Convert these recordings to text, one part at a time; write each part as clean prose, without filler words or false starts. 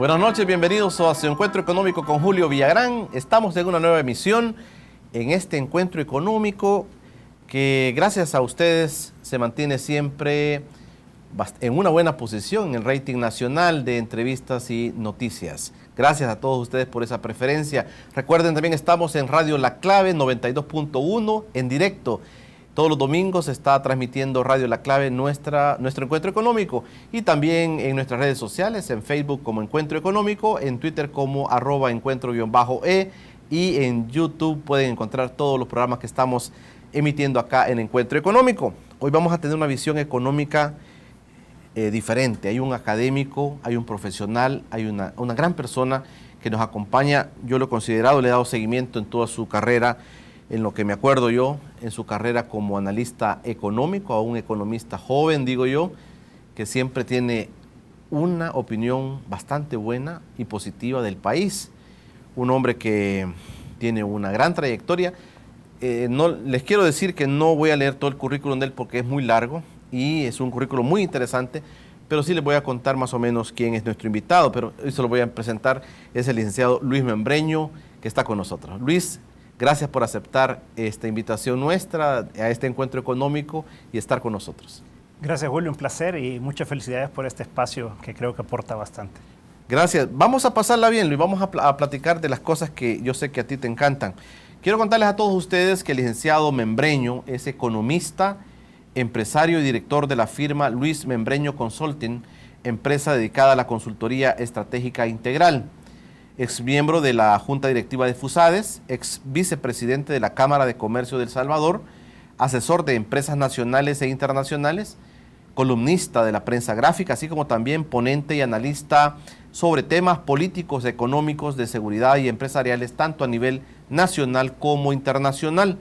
Buenas noches, bienvenidos a su Encuentro Económico con Julio Villagrán. Estamos en una nueva emisión en este Encuentro Económico que gracias a ustedes se mantiene siempre en una buena posición en el rating nacional de entrevistas y noticias. Gracias a todos ustedes por esa preferencia. Recuerden, también estamos en Radio La Clave 92.1 en directo. Todos los domingos se está transmitiendo Radio La Clave nuestro Encuentro Económico, y también en nuestras redes sociales, en Facebook como Encuentro Económico, en Twitter como @encuentro_e, y en YouTube pueden encontrar todos los programas que estamos emitiendo acá en Encuentro Económico. Hoy vamos a tener una visión económica diferente. Hay un académico, hay un profesional, hay una gran persona que nos acompaña. Yo lo he considerado, le he dado seguimiento en toda su carrera, en lo que me acuerdo yo, en su carrera como analista económico, a un economista joven, digo yo, que siempre tiene una opinión bastante buena y positiva del país. Un hombre que tiene una gran trayectoria. No, les quiero decir que no voy a leer todo el currículum de él porque es muy largo y es un currículum muy interesante, pero sí les voy a contar más o menos quién es nuestro invitado, pero hoy se lo voy a presentar. Es el licenciado Luis Membreño, que está con nosotros. Luis, gracias por aceptar esta invitación nuestra a este encuentro económico y estar con nosotros. Gracias, Julio, un placer y muchas felicidades por este espacio que creo que aporta bastante. Gracias. Vamos a pasarla bien, Luis. Vamos a platicar de las cosas que yo sé que a ti te encantan. Quiero contarles a todos ustedes que el licenciado Membreño es economista, empresario y director de la firma Luis Membreño Consulting, empresa dedicada a la consultoría estratégica integral. Ex miembro de la Junta Directiva de FUSADES, ex vicepresidente de la Cámara de Comercio de El Salvador, asesor de empresas nacionales e internacionales, columnista de la prensa gráfica, así como también ponente y analista sobre temas políticos, económicos, de seguridad y empresariales, tanto a nivel nacional como internacional.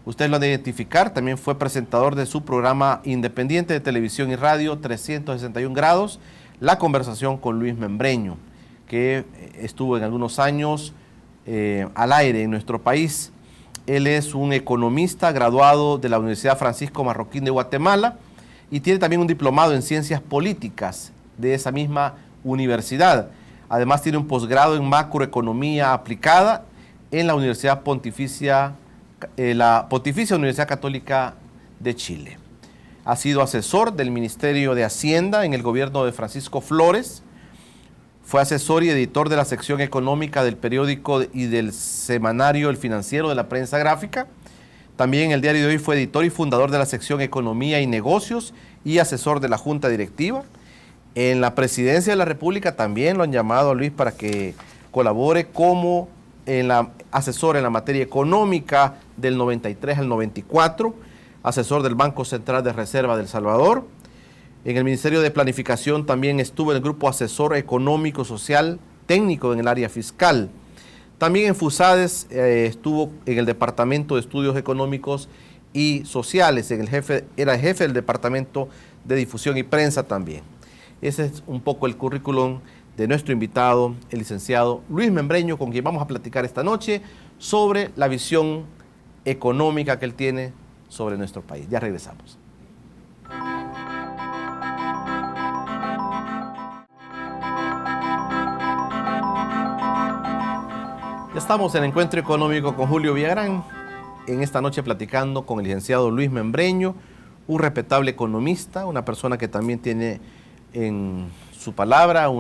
Ustedes lo han de identificar, también fue presentador de su programa independiente de televisión y radio 361 grados, La Conversación con Luis Membreño, que estuvo en algunos años al aire en nuestro país. Él es un economista graduado de la Universidad Francisco Marroquín de Guatemala y tiene también un diplomado en Ciencias Políticas de esa misma universidad. Además tiene un posgrado en Macroeconomía Aplicada en la Universidad Pontificia Universidad Católica de Chile. Ha sido asesor del Ministerio de Hacienda en el gobierno de Francisco Flores. Fue asesor y editor de la sección económica del periódico y del semanario El Financiero de la prensa gráfica. También el diario de hoy fue editor y fundador de la sección Economía y Negocios y asesor de la Junta Directiva. En la Presidencia de la República también lo han llamado a Luis para que colabore como asesor en la materia económica del 93 al 94, asesor del Banco Central de Reserva de El Salvador. En el Ministerio de Planificación también estuvo en el grupo asesor económico, social, técnico en el área fiscal. También en FUSADES estuvo en el Departamento de Estudios Económicos y Sociales, era jefe del Departamento de Difusión y Prensa también. Ese es un poco el currículum de nuestro invitado, el licenciado Luis Membreño, con quien vamos a platicar esta noche sobre la visión económica que él tiene sobre nuestro país. Ya regresamos. Ya estamos en Encuentro Económico con Julio Villagrán, en esta noche platicando con el licenciado Luis Membreño, un respetable economista, una persona que también tiene en su palabra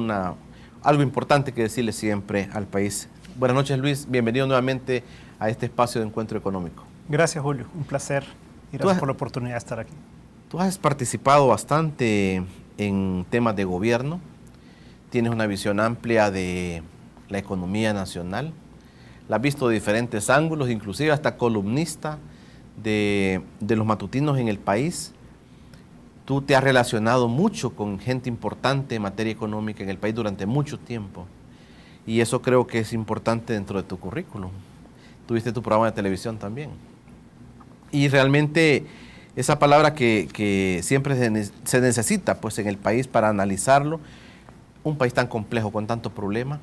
algo importante que decirle siempre al país. Buenas noches, Luis, bienvenido nuevamente a este espacio de Encuentro Económico. Gracias, Julio, un placer y gracias por la oportunidad de estar aquí. Tú has participado bastante en temas de gobierno, tienes una visión amplia de la economía nacional, la has visto de diferentes ángulos, inclusive hasta columnista de los matutinos en el país. Tú te has relacionado mucho con gente importante en materia económica en el país durante mucho tiempo, y eso creo que es importante dentro de tu currículum. Tuviste tu programa de televisión también. Y realmente esa palabra que siempre se necesita pues, en el país para analizarlo, un país tan complejo, con tantos problemas,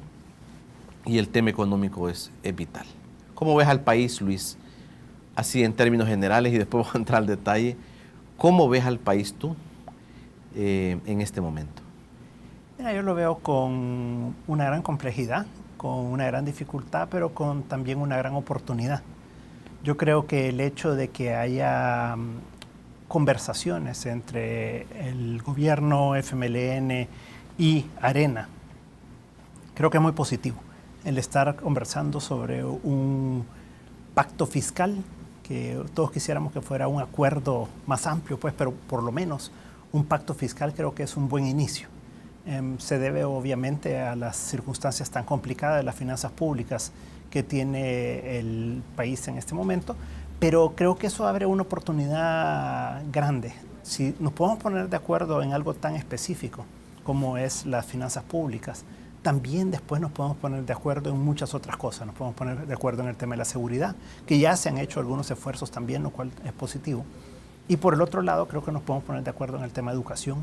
y el tema económico es vital. ¿Cómo ves al país, Luis? Así en términos generales, y después voy a entrar al detalle. ¿Cómo ves al país tú en este momento? Mira, yo lo veo con una gran complejidad, con una gran dificultad, pero con también una gran oportunidad. Yo creo que el hecho de que haya conversaciones entre el gobierno, FMLN y Arena, creo que es muy positivo. El estar conversando sobre un pacto fiscal, que todos quisiéramos que fuera un acuerdo más amplio, pues, pero por lo menos un pacto fiscal creo que es un buen inicio. Se debe obviamente a las circunstancias tan complicadas de las finanzas públicas que tiene el país en este momento, pero creo que eso abre una oportunidad grande. Si nos podemos poner de acuerdo en algo tan específico como es las finanzas públicas, también después nos podemos poner de acuerdo en muchas otras cosas. Nos podemos poner de acuerdo en el tema de la seguridad, que ya se han hecho algunos esfuerzos también, lo cual es positivo. Y por el otro lado, creo que nos podemos poner de acuerdo en el tema de educación,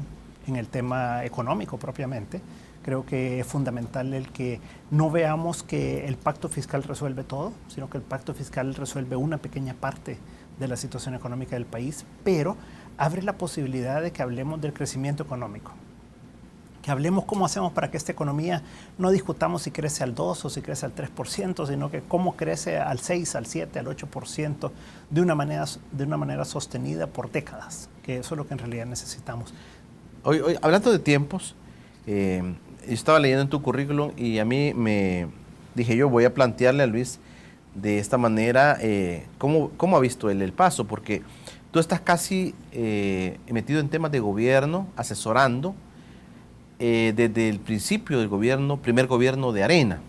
en el tema económico propiamente. Creo que es fundamental el que no veamos que el pacto fiscal resuelve todo, sino que el pacto fiscal resuelve una pequeña parte de la situación económica del país, pero abre la posibilidad de que hablemos del crecimiento económico, que hablemos cómo hacemos para que esta economía no discutamos si crece al 2 o si crece al 3%, sino que cómo crece al 6, al 7, al 8% de una manera sostenida por décadas, que eso es lo que en realidad necesitamos. Hoy, hablando de tiempos, yo estaba leyendo en tu currículum y a mí me dije yo voy a plantearle a Luis de esta manera cómo ha visto él el paso, porque tú estás casi metido en temas de gobierno, asesorando desde el principio del gobierno, primer gobierno de Arena.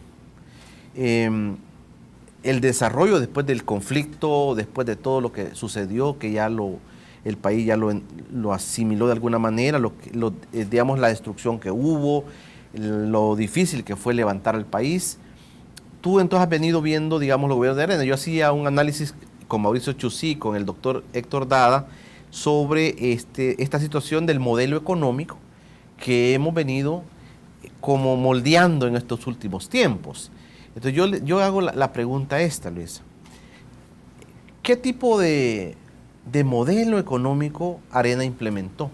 El desarrollo después del conflicto, después de todo lo que sucedió, que ya el país ya lo asimiló de alguna manera, digamos la destrucción que hubo, lo difícil que fue levantar al país. Tú entonces has venido viendo, digamos, los gobiernos de Arena. Yo hacía un análisis con Mauricio Chusí, con el doctor Héctor Dada, sobre esta situación del modelo económico que hemos venido como moldeando en estos últimos tiempos. Entonces yo hago la pregunta esta, Luisa. ¿Qué tipo de modelo económico Arena implementó?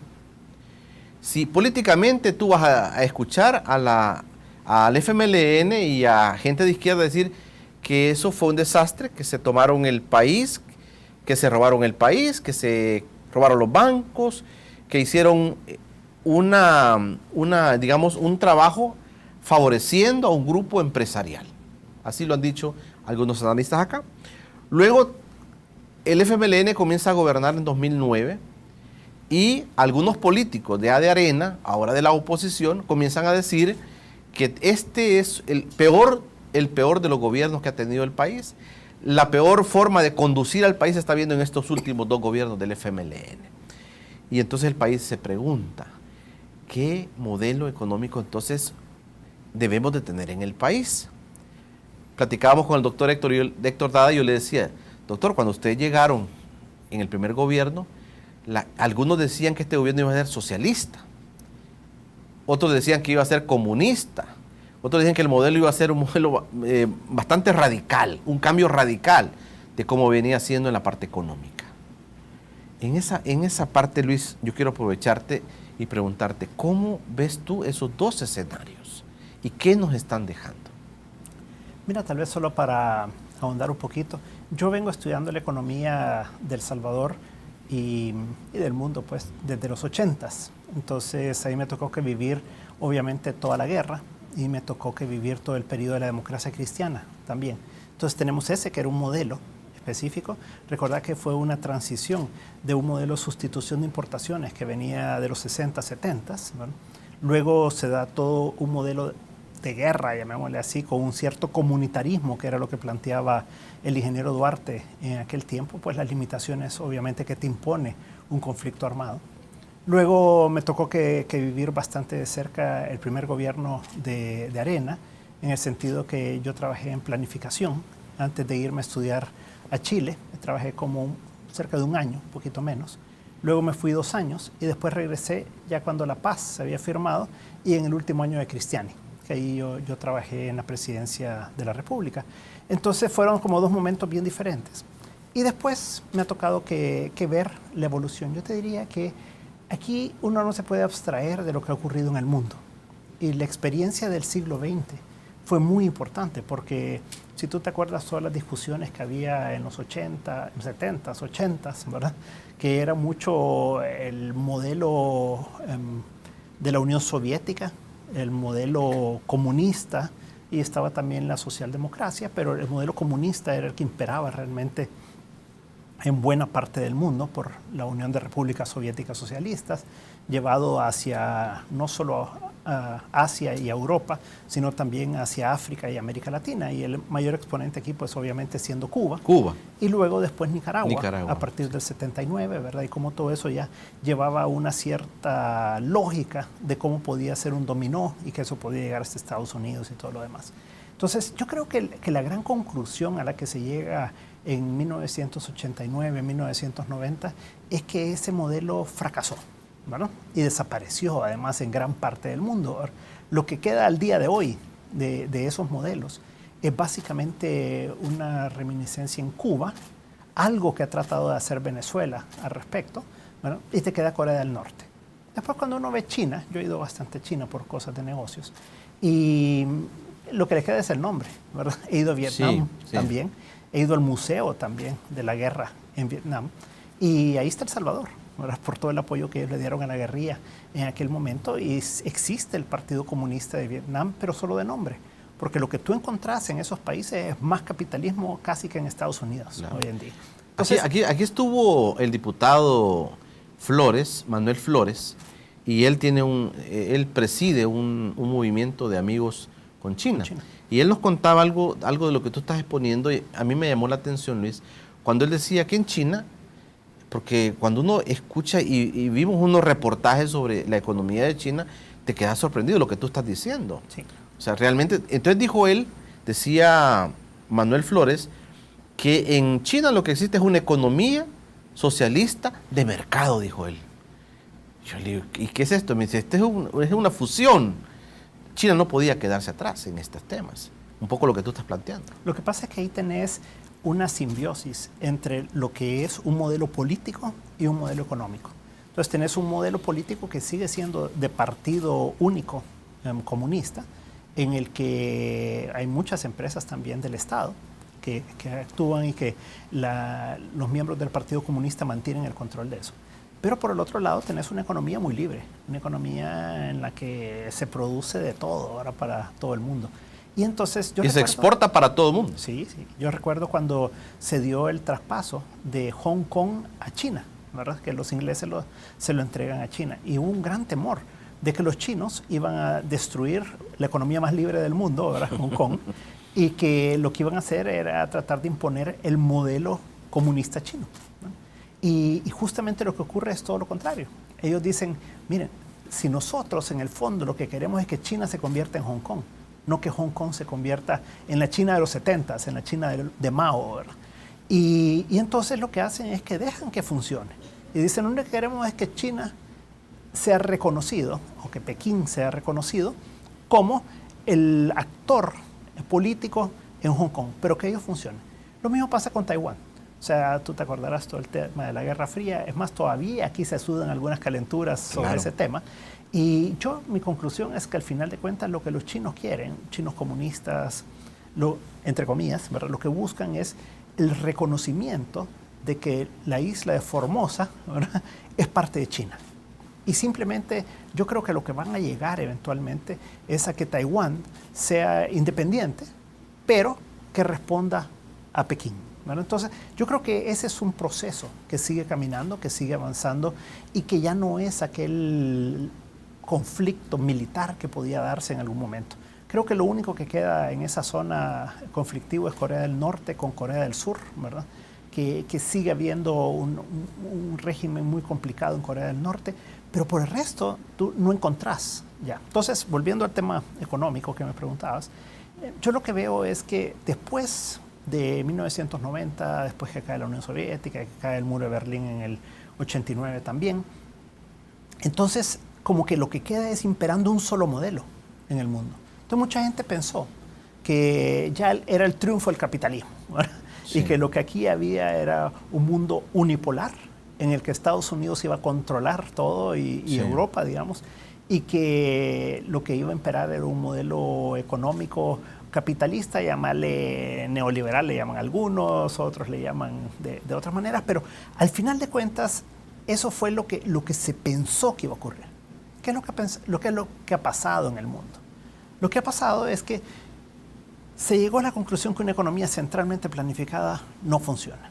Si políticamente tú vas a escuchar al FMLN y a gente de izquierda decir que eso fue un desastre, que se tomaron el país, que se robaron el país, que se robaron los bancos, que hicieron digamos, un trabajo favoreciendo a un grupo empresarial. Así lo han dicho algunos analistas acá. Luego, el FMLN comienza a gobernar en 2009 y algunos políticos de Arena, ahora de la oposición, comienzan a decir que este es el peor de los gobiernos que ha tenido el país. La peor forma de conducir al país se está viendo en estos últimos dos gobiernos del FMLN. Y entonces el país se pregunta, ¿qué modelo económico entonces debemos de tener en el país? Platicábamos con el doctor Héctor Dada y yo le decía, doctor, cuando ustedes llegaron en el primer gobierno, algunos decían que este gobierno iba a ser socialista, otros decían que iba a ser comunista, otros decían que el modelo iba a ser un modelo bastante radical, un cambio radical de cómo venía siendo en la parte económica. En esa parte, Luis, yo quiero aprovecharte y preguntarte, ¿cómo ves tú esos dos escenarios? ¿Y qué nos están dejando? Mira, tal vez solo para ahondar un poquito, yo vengo estudiando la economía del Salvador y del mundo pues desde los 80s. Entonces ahí me tocó que vivir obviamente toda la guerra y me tocó que vivir todo el periodo de la democracia cristiana también. Entonces tenemos ese que era un modelo específico. Recordad que fue una transición de un modelo de sustitución de importaciones que venía de los 60, 70. ¿Verdad? Luego se da todo un modelo de guerra, llamémosle así, con un cierto comunitarismo, que era lo que planteaba el ingeniero Duarte en aquel tiempo, pues las limitaciones obviamente que te impone un conflicto armado. Luego me tocó que vivir bastante de cerca el primer gobierno de Arena, en el sentido que yo trabajé en planificación antes de irme a estudiar a Chile. Trabajé como cerca de un año, un poquito menos. Luego me fui 2 años y después regresé ya cuando la paz se había firmado y en el último año de Cristiani, que ahí yo trabajé en la presidencia de la República. Entonces fueron como 2 momentos bien diferentes. Y después me ha tocado que ver la evolución. Yo te diría que aquí uno no se puede abstraer de lo que ha ocurrido en el mundo. Y la experiencia del siglo XX fue muy importante porque si tú te acuerdas todas las discusiones que había en los 80, 70s, 80s, ¿verdad? Que era mucho el modelo de la Unión Soviética, el modelo comunista, y estaba también la socialdemocracia, pero el modelo comunista era el que imperaba realmente en buena parte del mundo por la Unión de Repúblicas Soviéticas Socialistas, llevado hacia no solo Asia y Europa, sino también hacia África y América Latina. Y el mayor exponente aquí, pues obviamente siendo Cuba. Cuba. Y luego después Nicaragua. A partir del 79, ¿verdad? Y cómo todo eso ya llevaba una cierta lógica de cómo podía ser un dominó y que eso podía llegar hasta Estados Unidos y todo lo demás. Entonces, yo creo que la gran conclusión a la que se llega en 1989, 1990, es que ese modelo fracasó, ¿verdad? Y desapareció además en gran parte del mundo. Lo que queda al día de hoy de esos modelos es básicamente una reminiscencia en Cuba, algo que ha tratado de hacer Venezuela al respecto, ¿verdad? Y te queda Corea del Norte. Después cuando uno ve China, yo he ido bastante a China por cosas de negocios, y lo que le queda es el nombre, ¿verdad? He ido a Vietnam también. He ido al museo también de la guerra en Vietnam y ahí está El Salvador, ¿verdad? Por todo el apoyo que ellos le dieron a la guerrilla en aquel momento. Y existe el Partido Comunista de Vietnam, pero solo de nombre, porque lo que tú encontrás en esos países es más capitalismo casi que en Estados Unidos hoy en día. Entonces, aquí estuvo el diputado Flores, Manuel Flores, y él preside un movimiento de amigos con China. Y él nos contaba algo de lo que tú estás exponiendo, y a mí me llamó la atención, Luis, cuando él decía que en China, porque cuando uno escucha y vimos unos reportajes sobre la economía de China, te quedas sorprendido de lo que tú estás diciendo. Sí. O sea, realmente, entonces decía Manuel Flores, que en China lo que existe es una economía socialista de mercado, dijo él. Yo le digo, ¿y qué es esto? Me dice, es una fusión. China no podía quedarse atrás en estos temas. Un poco lo que tú estás planteando. Lo que pasa es que ahí tenés una simbiosis entre lo que es un modelo político y un modelo económico. Entonces tenés un modelo político que sigue siendo de partido único comunista, en el que hay muchas empresas también del Estado que actúan y que los miembros del Partido Comunista mantienen el control de eso. Pero por el otro lado tenés una economía muy libre, una economía en la que se produce de todo ahora para todo el mundo. Y entonces se exporta para todo el mundo. Sí, sí. Yo recuerdo cuando se dio el traspaso de Hong Kong a China, ¿verdad? Que los ingleses se lo entregan a China. Y hubo un gran temor de que los chinos iban a destruir la economía más libre del mundo, ¿verdad? Hong Kong, y que lo que iban a hacer era tratar de imponer el modelo comunista chino, ¿no? Y justamente lo que ocurre es todo lo contrario. Ellos dicen, miren, si nosotros en el fondo lo que queremos es que China se convierta en Hong Kong, no que Hong Kong se convierta en la China de los 70s, en la China de Mao, ¿verdad? Y entonces lo que hacen es que dejan que funcione. Y dicen, lo único que queremos es que China sea reconocido, o que Pekín sea reconocido, como el actor político en Hong Kong, pero que ellos funcionen. Lo mismo pasa con Taiwán. O sea, tú te acordarás todo el tema de la Guerra Fría. Es más, todavía aquí se sudan algunas calenturas sobre ese tema. Y mi conclusión es que al final de cuentas lo que los chinos quieren, chinos comunistas, entre comillas, ¿verdad? Lo que buscan es el reconocimiento de que la isla de Formosa, ¿verdad?, es parte de China. Y simplemente yo creo que lo que van a llegar eventualmente es a que Taiwán sea independiente, pero que responda a Pekín. Bueno, entonces, yo creo que ese es un proceso que sigue caminando, que sigue avanzando y que ya no es aquel conflicto militar que podía darse en algún momento. Creo que lo único que queda en esa zona conflictiva es Corea del Norte con Corea del Sur, ¿verdad? Que sigue habiendo un régimen muy complicado en Corea del Norte, pero por el resto tú no encontrás ya. Entonces, volviendo al tema económico que me preguntabas, yo lo que veo es que después de 1990, después que cae la Unión Soviética, que cae el muro de Berlín en el 89 también, entonces como que lo que queda es imperando un solo modelo en el mundo. Entonces mucha gente pensó que ya era el triunfo del capitalismo, ¿verdad? Sí. Y que lo que aquí había era un mundo unipolar en el que Estados Unidos iba a controlar todo y Europa, digamos, y que lo que iba a imperar era un modelo económico capitalista, llamarle neoliberal, le llaman algunos, otros le llaman de otras maneras, pero al final de cuentas eso fue lo que se pensó que iba a ocurrir. ¿Qué es lo que ha pasado en el mundo? Lo que ha pasado es que se llegó a la conclusión que una economía centralmente planificada no funciona,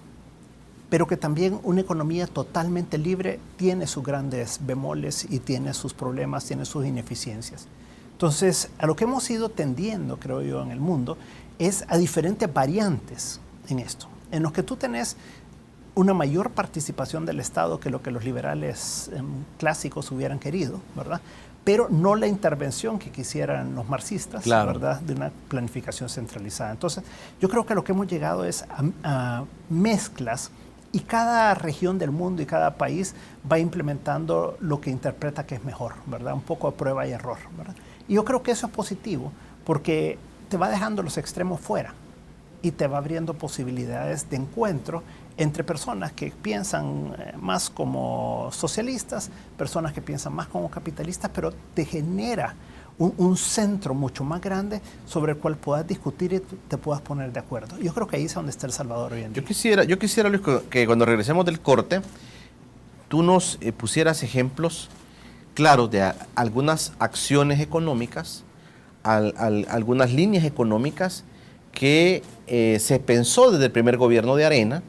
pero que también una economía totalmente libre tiene sus grandes bemoles y tiene sus problemas, tiene sus ineficiencias. Entonces, a lo que hemos ido tendiendo, creo yo, en el mundo, es a diferentes variantes en esto, en los que tú tenés una mayor participación del Estado que lo que los liberales clásicos hubieran querido, ¿verdad? Pero no la intervención que quisieran los marxistas, claro, ¿verdad?, de una planificación centralizada. Entonces, yo creo que lo que hemos llegado es a mezclas, y cada región del mundo y cada país va implementando lo que interpreta que es mejor, ¿verdad? Un poco a prueba y error, ¿verdad? Y yo creo que eso es positivo porque te va dejando los extremos fuera y te va abriendo posibilidades de encuentro entre personas que piensan más como socialistas, personas que piensan más como capitalistas, pero te genera un centro mucho más grande sobre el cual puedas discutir y te puedas poner de acuerdo. Yo creo que ahí es donde está El Salvador hoy en día. Yo quisiera, Luis, que cuando regresemos del corte, tú nos pusieras ejemplos claros de algunas acciones económicas, algunas líneas económicas que se pensó desde el primer gobierno de Arena,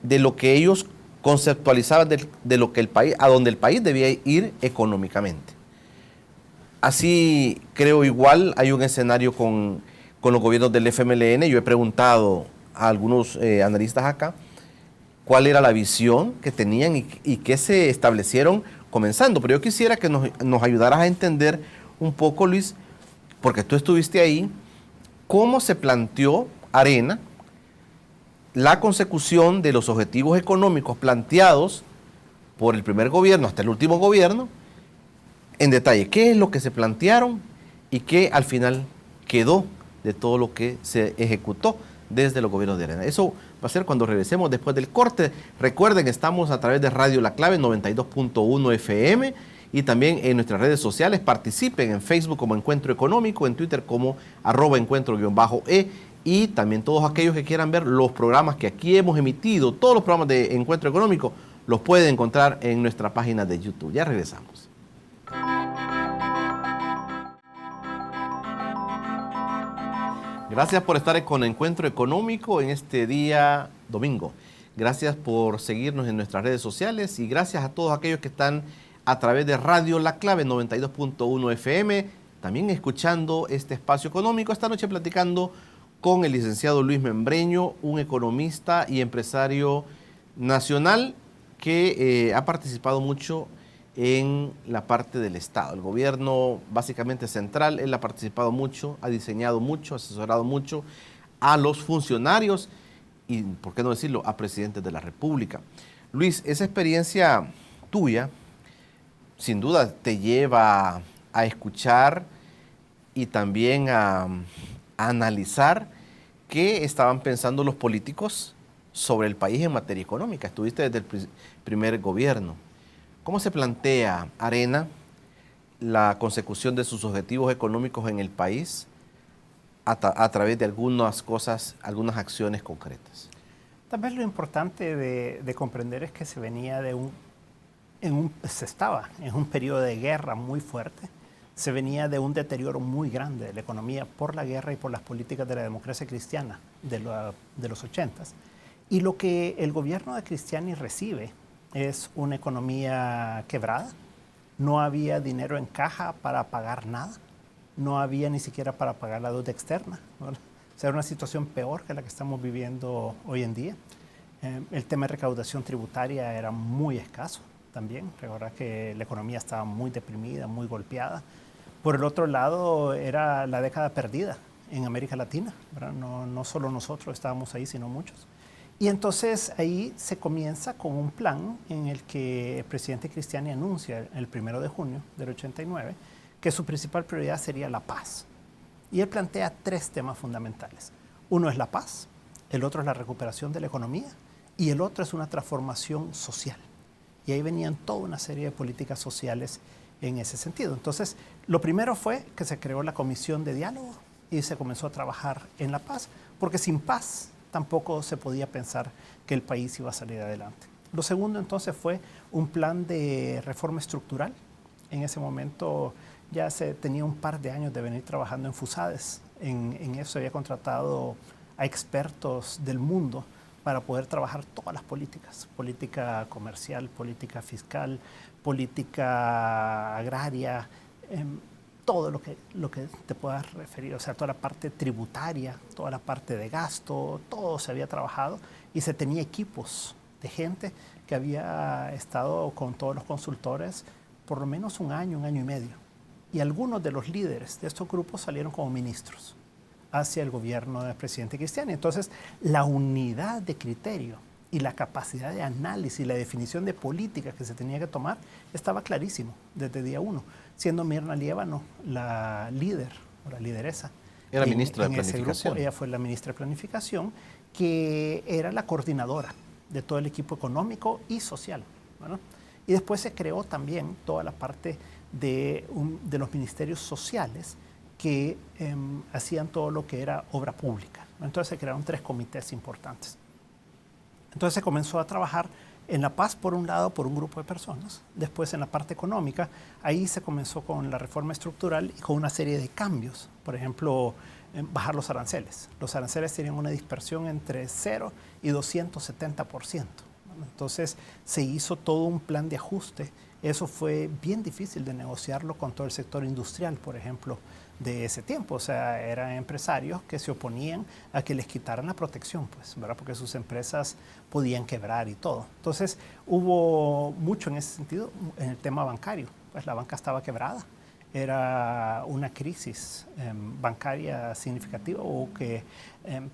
de lo que ellos conceptualizaban de lo que el país, a donde el país debía ir económicamente. Así creo igual hay un escenario con los gobiernos del FMLN. Yo he preguntado a algunos analistas acá cuál era la visión que tenían y qué se establecieron comenzando. Pero yo quisiera que nos ayudaras a entender un poco, Luis, porque tú estuviste ahí, cómo se planteó Arena la consecución de los objetivos económicos planteados por el primer gobierno hasta el último gobierno, en detalle, qué es lo que se plantearon y qué al final quedó de todo lo que se ejecutó desde los gobiernos de Arena. Eso va a ser cuando regresemos después del corte. Recuerden, estamos a través de Radio La Clave 92.1 FM y también en nuestras redes sociales. Participen en Facebook como Encuentro Económico, en Twitter como @encuentro_e, y también todos aquellos que quieran ver los programas que aquí hemos emitido, todos los programas de Encuentro Económico, los pueden encontrar en nuestra página de YouTube. Ya regresamos. Gracias por estar con Encuentro Económico en este día domingo. Gracias por seguirnos en nuestras redes sociales y gracias a todos aquellos que están a través de Radio La Clave 92.1 FM, también escuchando este espacio económico. Esta noche platicando con el licenciado Luis Membreño, un economista y empresario nacional que ha participado mucho en la parte del Estado. El gobierno básicamente central, él ha participado mucho, ha diseñado mucho, ha asesorado mucho a los funcionarios y, por qué no decirlo, a presidentes de la República. Luis, esa experiencia tuya, sin duda, te lleva a escuchar y también a analizar qué estaban pensando los políticos sobre el país en materia económica. Estuviste desde el primer gobierno. ¿Cómo se plantea Arena la consecución de sus objetivos económicos en el país a través de algunas cosas, algunas acciones concretas? Tal vez lo importante de comprender es que se venía se estaba en un periodo de guerra muy fuerte, se venía de un deterioro muy grande de la economía por la guerra y por las políticas de la democracia cristiana de los 80s. Y lo que el gobierno de Cristiani recibe es una economía quebrada, no había dinero en caja para pagar nada, no había ni siquiera para pagar la deuda externa, ¿verdad? O sea, era una situación peor que la que estamos viviendo hoy en día. El tema de recaudación tributaria era muy escaso también, recordad que la economía estaba muy deprimida, muy golpeada. Por el otro lado, era la década perdida en América Latina, ¿verdad? No solo nosotros estábamos ahí, sino muchos. Y entonces ahí se comienza con un plan en el que el presidente Cristiani anuncia el 1 de junio del 89 que su principal prioridad sería la paz. Y él plantea 3 temas fundamentales. Uno es la paz, el otro es la recuperación de la economía y el otro es una transformación social. Y ahí venían toda una serie de políticas sociales en ese sentido. Entonces, lo primero fue que se creó la comisión de diálogo y se comenzó a trabajar en la paz, porque sin paz tampoco se podía pensar que el país iba a salir adelante. Lo segundo entonces fue un plan de reforma estructural. En ese momento ya se tenía un par de años de venir trabajando en FUSADES. En eso había contratado a expertos del mundo para poder trabajar todas las políticas, política comercial, política fiscal, política agraria, todo lo que te puedas referir, o sea, toda la parte tributaria, toda la parte de gasto, todo se había trabajado y se tenía equipos de gente que había estado con todos los consultores por lo menos un año y medio. Y algunos de los líderes de estos grupos salieron como ministros hacia el gobierno del presidente Cristiani. Entonces, la unidad de criterio y la capacidad de análisis y la definición de políticas que se tenía que tomar estaba clarísimo desde día uno, siendo Mirna Liévano la líder o la lideresa. Era ministra de Planificación. Ese grupo, ella fue la ministra de Planificación, que era la coordinadora de todo el equipo económico y social, ¿verdad? Y después se creó también toda la parte de los ministerios sociales que hacían todo lo que era obra pública. Entonces se crearon 3 comités importantes. Entonces se comenzó a trabajar en la paz, por un lado, por un grupo de personas. Después en la parte económica, ahí se comenzó con la reforma estructural y con una serie de cambios. Por ejemplo, bajar los aranceles. Los aranceles tenían una dispersión entre 0 y 270%. Entonces se hizo todo un plan de ajuste. Eso fue bien difícil de negociarlo con todo el sector industrial, por ejemplo, de ese tiempo. O sea, eran empresarios que se oponían a que les quitaran la protección, pues, ¿verdad? Porque sus empresas podían quebrar y todo. Entonces hubo mucho en ese sentido en el tema bancario. Pues la banca estaba quebrada. Era una crisis bancaria significativa. Hubo que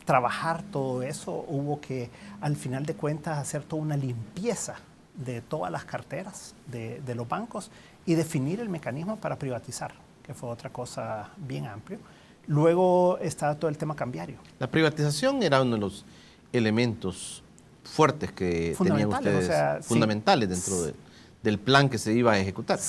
trabajar todo eso. Hubo que, al final de cuentas, hacer toda una limpieza de todas las carteras de los bancos y definir el mecanismo para privatizar, que fue otra cosa bien amplio. Luego estaba todo el tema cambiario. La privatización era uno de los elementos fuertes que tenían ustedes, o sea, fundamentales dentro del plan que se iba a ejecutar.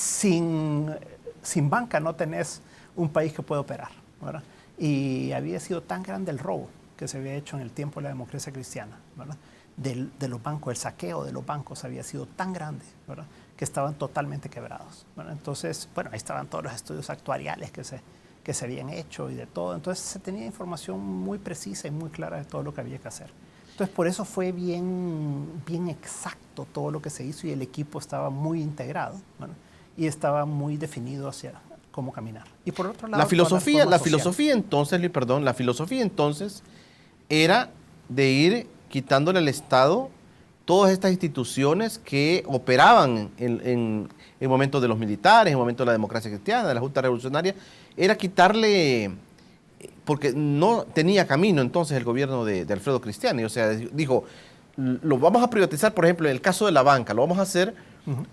Sin banca no tenés un país que pueda operar, ¿verdad? Y había sido tan grande el robo que se había hecho en el tiempo de la democracia cristiana, ¿verdad? De los bancos, el saqueo de los bancos había sido tan grande, ¿verdad?, que estaban totalmente quebrados, ¿verdad? Entonces, bueno, ahí estaban todos los estudios actuariales que se habían hecho y de todo. Entonces se tenía información muy precisa y muy clara de todo lo que había que hacer. Entonces, por eso fue bien exacto todo lo que se hizo y el equipo estaba muy integrado, ¿verdad?, y estaba muy definido hacia cómo caminar. Y por otro lado, la filosofía entonces era de ir quitándole al Estado todas estas instituciones que operaban en momentos de los militares, en momentos de la democracia cristiana, de la Junta Revolucionaria. Era quitarle, porque no tenía camino entonces el gobierno de Alfredo Cristiani. O sea, dijo, lo vamos a privatizar, por ejemplo, en el caso de la banca, lo vamos a hacer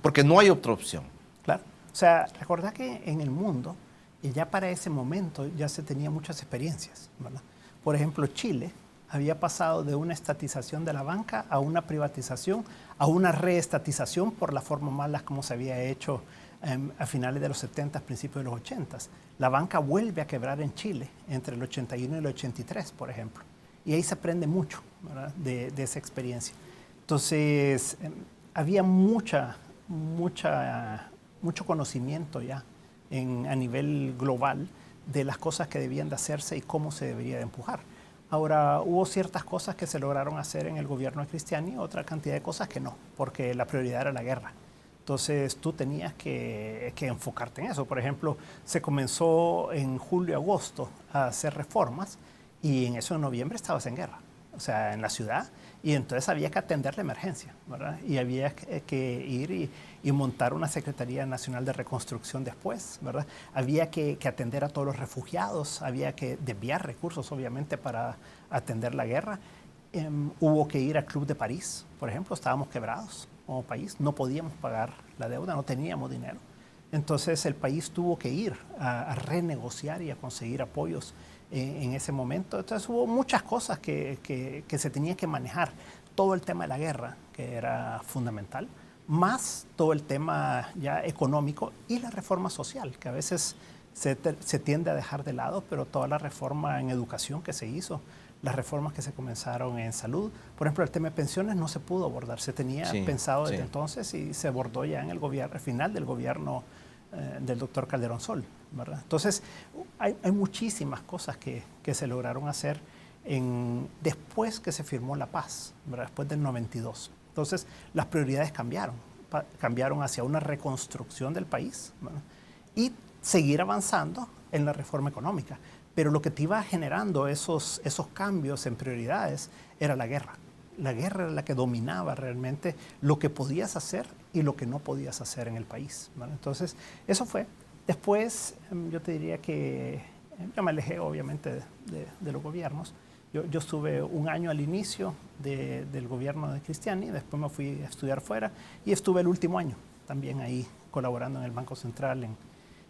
porque no hay otra opción. Claro. O sea, recordad que en el mundo, y ya para ese momento, ya se tenía muchas experiencias, ¿verdad? Por ejemplo, Chile había pasado de una estatización de la banca a una privatización, a una reestatización por la forma mala como se había hecho a finales de los 70, principios de los 80. La banca vuelve a quebrar en Chile entre el 81 y el 83, por ejemplo. Y ahí se aprende mucho, ¿verdad?, de esa experiencia. Entonces, había mucho conocimiento ya a nivel global de las cosas que debían de hacerse y cómo se debería de empujar. Ahora, hubo ciertas cosas que se lograron hacer en el gobierno de Cristiani, otra cantidad de cosas que no, porque la prioridad era la guerra. Entonces, tú tenías que enfocarte en eso. Por ejemplo, se comenzó en julio, agosto a hacer reformas y en eso en noviembre estabas en guerra, o sea, en la ciudad, y entonces había que atender la emergencia, ¿verdad? Y había que ir y montar una Secretaría Nacional de Reconstrucción después, ¿verdad? Había que atender a todos los refugiados, había que desviar recursos, obviamente, para atender la guerra. Hubo que ir al Club de París, por ejemplo, estábamos quebrados como país, no podíamos pagar la deuda, no teníamos dinero. Entonces el país tuvo que ir a renegociar y a conseguir apoyos en ese momento. Entonces hubo muchas cosas que se tenía que manejar. Todo el tema de la guerra, que era fundamental, más todo el tema ya económico y la reforma social, que a veces se tiende a dejar de lado, pero toda la reforma en educación que se hizo, las reformas que se comenzaron en salud, por ejemplo, el tema de pensiones no se pudo abordar, se tenía pensado desde entonces y se abordó ya en el gobierno, al final del gobierno del doctor Calderón Sol, ¿verdad? Entonces, hay muchísimas cosas que se lograron hacer después que se firmó la paz, ¿verdad? Después del 92. Entonces, las prioridades cambiaron hacia una reconstrucción del país, ¿verdad? Y seguir avanzando en la reforma económica. Pero lo que te iba generando esos cambios en prioridades era la guerra. La guerra era la que dominaba realmente lo que podías hacer y lo que no podías hacer en el país, ¿vale? Entonces, eso fue. Después, yo te diría que yo me alejé obviamente de los gobiernos. Yo estuve un año al inicio del gobierno de Cristiani, después me fui a estudiar fuera y estuve el último año también ahí colaborando en el Banco Central,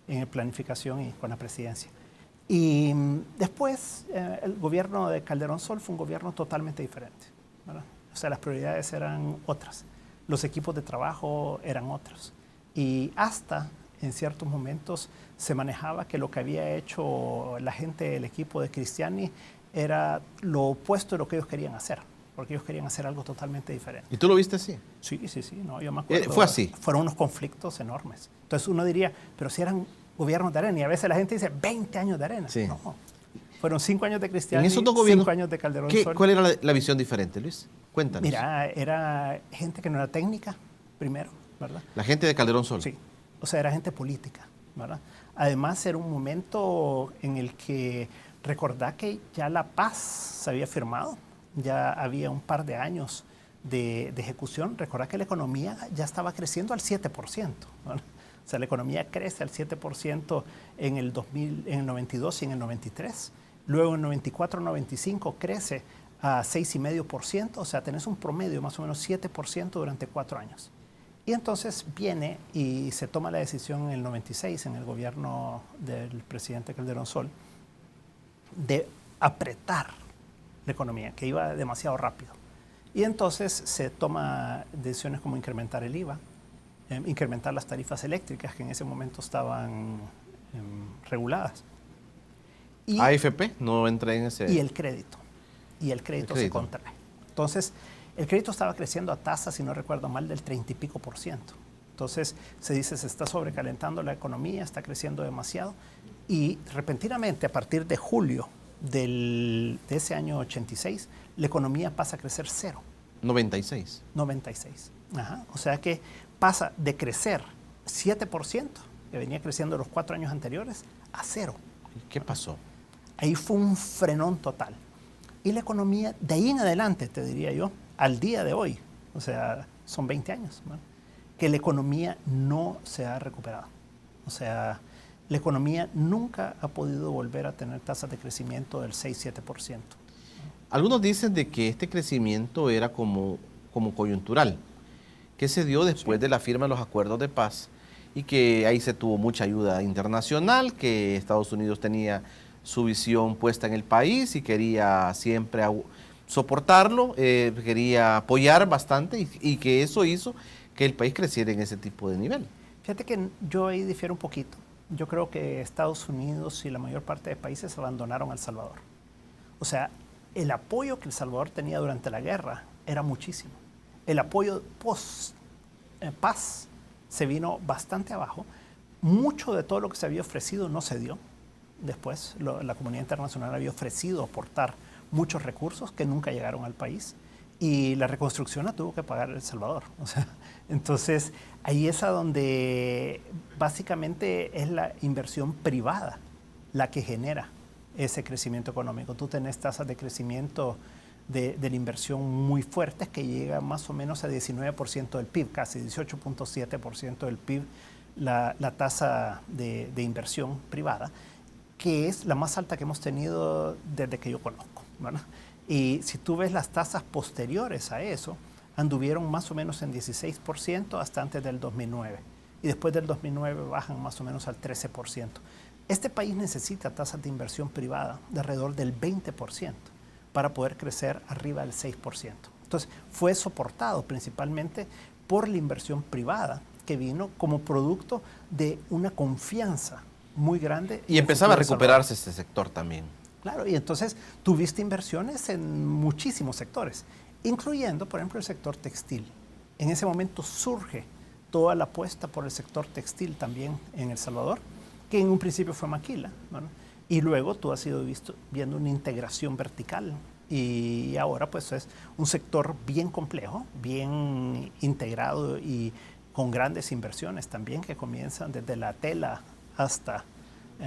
en planificación y con la presidencia. Y después, el gobierno de Calderón Sol fue un gobierno totalmente diferente, ¿verdad? O sea, las prioridades eran otras, los equipos de trabajo eran otros. Y hasta en ciertos momentos se manejaba que lo que había hecho la gente del equipo de Cristiani era lo opuesto de lo que ellos querían hacer, porque ellos querían hacer algo totalmente diferente. ¿Y tú lo viste así? Sí, no, yo me acuerdo. ¿Fue así? Fueron unos conflictos enormes. Entonces uno diría, pero si eran gobiernos de arena, y a veces la gente dice 20 años de arena. Sí. No, fueron 5 años de Cristiani, en esos dos gobiernos, 5 años de Calderón Sol. ¿Cuál era la visión diferente, Luis? Cuéntanos. Mira, era gente que no era técnica, primero, ¿verdad? La gente de Calderón Sol. Sí, o sea, era gente política, ¿verdad? Además, era un momento en el que recordá que ya la paz se había firmado, ya había un par de años de ejecución. Recordá que la economía ya estaba creciendo al 7%, ¿verdad? O sea, la economía crece al 7% en el 92 y en el 93. Luego en el 94-95 crece a 6,5%. O sea, tenés un promedio más o menos 7% durante 4 años. Y entonces viene y se toma la decisión en el 96, en el gobierno del presidente Calderón Sol, de apretar la economía, que iba demasiado rápido. Y entonces se toma decisiones como incrementar el IVA, incrementar las tarifas eléctricas que en ese momento estaban reguladas. Y AFP no entra en ese... Y el crédito. Y el crédito se contrae. Entonces, el crédito estaba creciendo a tasas, si no recuerdo mal, del 30 y pico %. Entonces, se dice, se está sobrecalentando la economía, está creciendo demasiado. Y repentinamente, a partir de julio de ese año 86, la economía pasa a crecer 0. 96. 96. Ajá. O sea que pasa de crecer 7%, que venía creciendo los 4 años anteriores, a 0. ¿Y qué pasó? Ahí fue un frenón total. Y la economía, de ahí en adelante, te diría yo, al día de hoy, o sea, son 20 años, ¿no?, que la economía no se ha recuperado. O sea, la economía nunca ha podido volver a tener tasas de crecimiento del 6-7%. Algunos dicen de que este crecimiento era como coyuntural, que se dio después de la firma de los acuerdos de paz y que ahí se tuvo mucha ayuda internacional, que Estados Unidos tenía su visión puesta en el país y quería siempre soportarlo, quería apoyar bastante y que eso hizo que el país creciera en ese tipo de nivel. Fíjate que yo ahí difiero un poquito. Yo creo que Estados Unidos y la mayor parte de países abandonaron a El Salvador. O sea, el apoyo que El Salvador tenía durante la guerra era muchísimo. El apoyo post-paz se vino bastante abajo. Mucho de todo lo que se había ofrecido no se dio. Después, la comunidad internacional había ofrecido aportar muchos recursos que nunca llegaron al país. Y la reconstrucción la tuvo que pagar El Salvador. O sea, entonces, ahí es a donde básicamente es la inversión privada la que genera ese crecimiento económico. Tú tenés tasas de crecimiento de la inversión muy fuertes que llega más o menos a 19% del PIB, casi 18.7% del PIB, la tasa de inversión privada, que es la más alta que hemos tenido desde que yo conozco, ¿verdad? Y si tú ves las tasas posteriores a eso, anduvieron más o menos en 16% hasta antes del 2009. Y después del 2009 bajan más o menos al 13%. Este país necesita tasas de inversión privada de alrededor del 20% para poder crecer arriba del 6%. Entonces, fue soportado principalmente por la inversión privada que vino como producto de una confianza muy grande. Y empezaba a recuperarse este sector también. Claro, y entonces tuviste inversiones en muchísimos sectores, incluyendo, por ejemplo, el sector textil. En ese momento surge toda la apuesta por el sector textil también en El Salvador, que en un principio fue maquila, ¿no? Y luego tú has ido viendo una integración vertical y ahora pues es un sector bien complejo, bien integrado y con grandes inversiones también que comienzan desde la tela hasta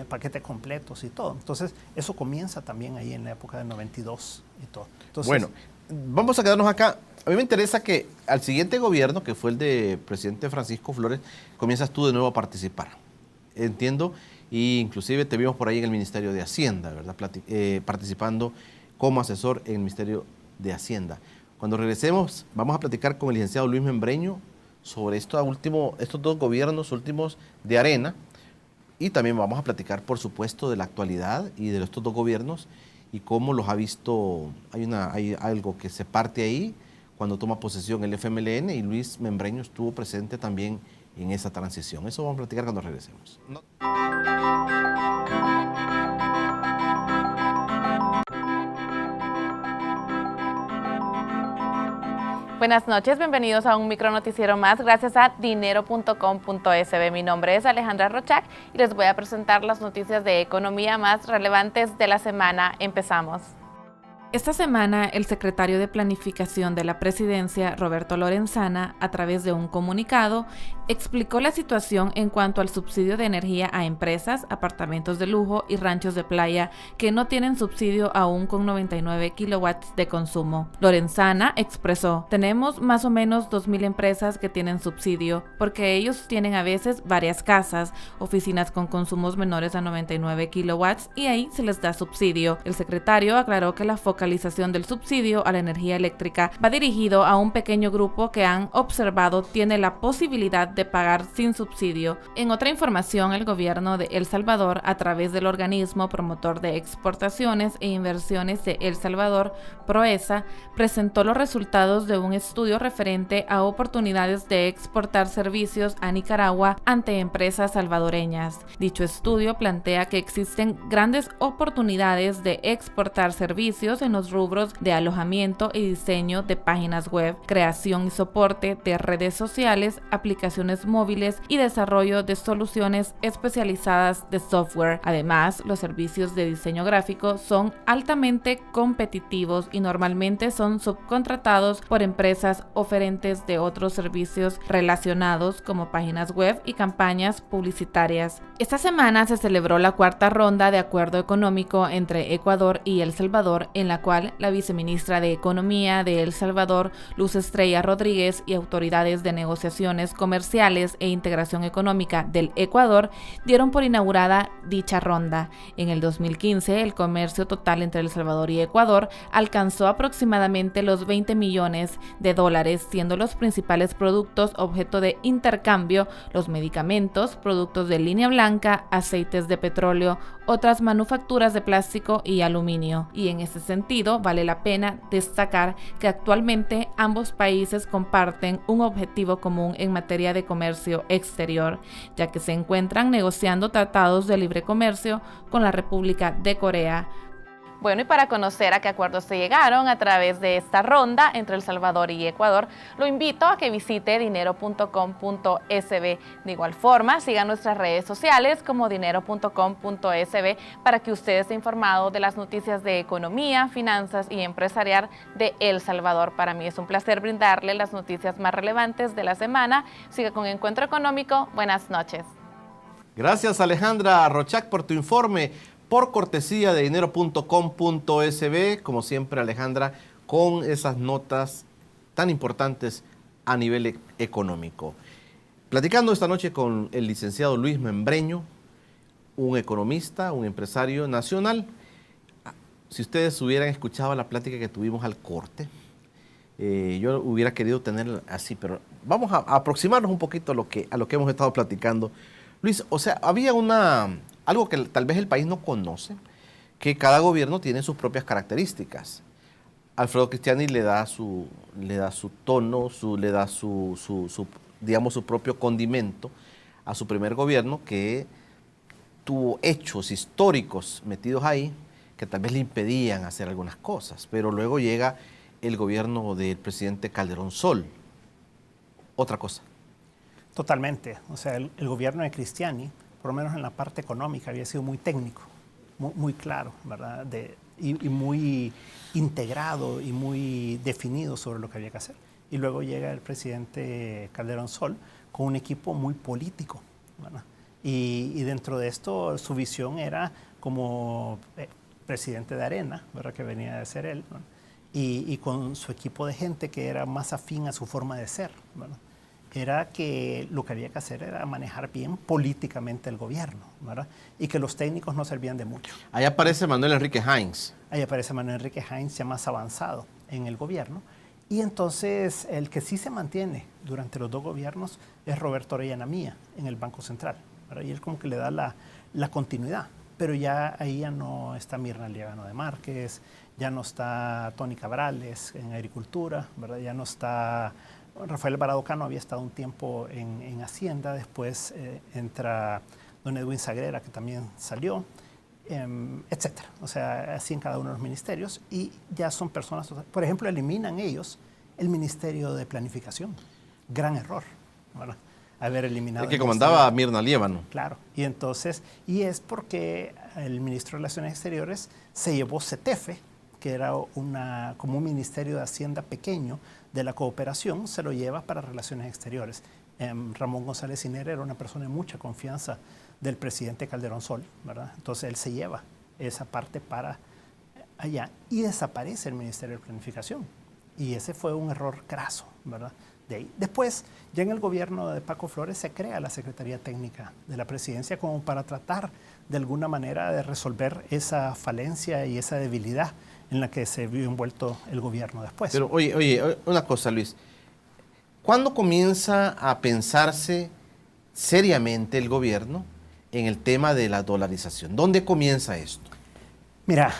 paquetes completos y todo. Entonces eso comienza también ahí en la época del 92 y todo. Entonces, bueno, vamos a quedarnos acá. A mí me interesa que al siguiente gobierno, que fue el de presidente Francisco Flores, comienzas tú de nuevo a participar. Entiendo, y inclusive te vimos por ahí en el Ministerio de Hacienda, ¿verdad? Participando como asesor en el Ministerio de Hacienda. Cuando regresemos, vamos a platicar con el licenciado Luis Membreño sobre estos dos gobiernos últimos de Arena, y también vamos a platicar, por supuesto, de la actualidad y de estos dos gobiernos y cómo los ha visto. Hay algo que se parte ahí cuando toma posesión el FMLN, y Luis Membreño estuvo presente también en esa transición. Eso vamos a platicar cuando regresemos. Buenas noches, bienvenidos a un micronoticiero más gracias a dinero.com.sb. Mi nombre es Alejandra Rochac y les voy a presentar las noticias de economía más relevantes de la semana. Empezamos. Esta semana, el secretario de Planificación de la Presidencia, Roberto Lorenzana, a través de un comunicado, explicó la situación en cuanto al subsidio de energía a empresas, apartamentos de lujo y ranchos de playa que no tienen subsidio aún con 99 kilowatts de consumo. Lorenzana expresó: tenemos más o menos 2,000 empresas que tienen subsidio, porque ellos tienen a veces varias casas, oficinas con consumos menores a 99 kilowatts y ahí se les da subsidio. El secretario aclaró que la focalización del subsidio a la energía eléctrica va dirigido a un pequeño grupo que han observado tiene la posibilidad de pagar sin subsidio. En otra información, el gobierno de El Salvador, a través del organismo promotor de exportaciones e inversiones de El Salvador, PROESA, presentó los resultados de un estudio referente a oportunidades de exportar servicios a Nicaragua ante empresas salvadoreñas. Dicho estudio plantea que existen grandes oportunidades de exportar servicios en los rubros de alojamiento y diseño de páginas web, creación y soporte de redes sociales, aplicaciones móviles y desarrollo de soluciones especializadas de software. Además, los servicios de diseño gráfico son altamente competitivos y normalmente son subcontratados por empresas oferentes de otros servicios relacionados como páginas web y campañas publicitarias. Esta semana se celebró la cuarta ronda de acuerdo económico entre Ecuador y El Salvador, en la cual la viceministra de Economía de El Salvador, Luz Estrella Rodríguez, y autoridades de negociaciones comerciales e integración económica del Ecuador dieron por inaugurada dicha ronda. En el 2015, el comercio total entre El Salvador y Ecuador alcanzó aproximadamente los 20 millones de dólares, siendo los principales productos objeto de intercambio los medicamentos, productos de línea blanca, aceites de petróleo, otras manufacturas de plástico y aluminio. Y en ese sentido, vale la pena destacar que actualmente ambos países comparten un objetivo común en materia de comercio exterior, ya que se encuentran negociando tratados de libre comercio con la República de Corea. Bueno, y para conocer a qué acuerdos se llegaron a través de esta ronda entre El Salvador y Ecuador, lo invito a que visite dinero.com.sb. De igual forma, sigan nuestras redes sociales como dinero.com.sb para que usted esté informado de las noticias de economía, finanzas y empresarial de El Salvador. Para mí es un placer brindarle las noticias más relevantes de la semana. Siga con Encuentro Económico. Buenas noches. Gracias, Alejandra Rochac, por tu informe, por cortesía de dinero.com.sb, como siempre, Alejandra, con esas notas tan importantes a nivel económico. Platicando esta noche con el licenciado Luis Membreño, un economista, un empresario nacional. Si ustedes hubieran escuchado la plática que tuvimos al corte, yo hubiera querido tener así, pero vamos a aproximarnos un poquito a lo que hemos estado platicando. Luis, o sea, había algo que tal vez el país no conoce, que cada gobierno tiene sus propias características. Alfredo Cristiani le da su tono, digamos, su propio condimento a su primer gobierno, que tuvo hechos históricos metidos ahí que tal vez le impedían hacer algunas cosas. Pero luego llega el gobierno del presidente Calderón Sol. Otra cosa. Totalmente. O sea, el gobierno de Cristiani, por lo menos en la parte económica, había sido muy técnico, muy claro, ¿verdad? Y muy integrado y muy definido sobre lo que había que hacer. Y luego llega el presidente Calderón Sol con un equipo muy político, ¿verdad? Y dentro de esto su visión era como presidente de Arena, ¿verdad? Que venía de ser él, ¿verdad? Y con su equipo de gente que era más afín a su forma de ser, ¿verdad? Era que lo que había que hacer era manejar bien políticamente el gobierno, ¿verdad? Y que los técnicos no servían de mucho. Ahí aparece Manuel Enrique Heinz. Ahí aparece Manuel Enrique Heinz, ya más avanzado en el gobierno. Y entonces el que sí se mantiene durante los dos gobiernos es Roberto Orellana Mía en el Banco Central, ¿verdad? Y él como que le da la continuidad. Pero ya ahí ya no está Mirna Lievano de Márquez, ya no está Tony Cabrales en Agricultura, ¿verdad? Ya no está Rafael Alvarado Cano, había estado un tiempo en Hacienda, después entra don Edwin Sagrera, que también salió, etcétera. O sea, así en cada uno de los ministerios, y ya son personas, por ejemplo, eliminan ellos el Ministerio de Planificación. Gran error, ¿verdad? Haber eliminado. El que comandaba a Mirna Lievano. Claro, y entonces, y es porque el ministro de Relaciones Exteriores se llevó CETEFE, que era como un ministerio de Hacienda pequeño de la cooperación, se lo lleva para Relaciones Exteriores. Ramón González Inera era una persona de mucha confianza del presidente Calderón Sol, ¿verdad? Entonces él se lleva esa parte para allá y desaparece el Ministerio de Planificación. Y ese fue un error craso, ¿verdad? De ahí. Después, ya en el gobierno de Paco Flores se crea la Secretaría Técnica de la Presidencia como para tratar de alguna manera de resolver esa falencia y esa debilidad en la que se vio envuelto el gobierno después. Pero oye, una cosa, Luis. ¿Cuándo comienza a pensarse seriamente el gobierno en el tema de la dolarización? ¿Dónde comienza esto? Mira,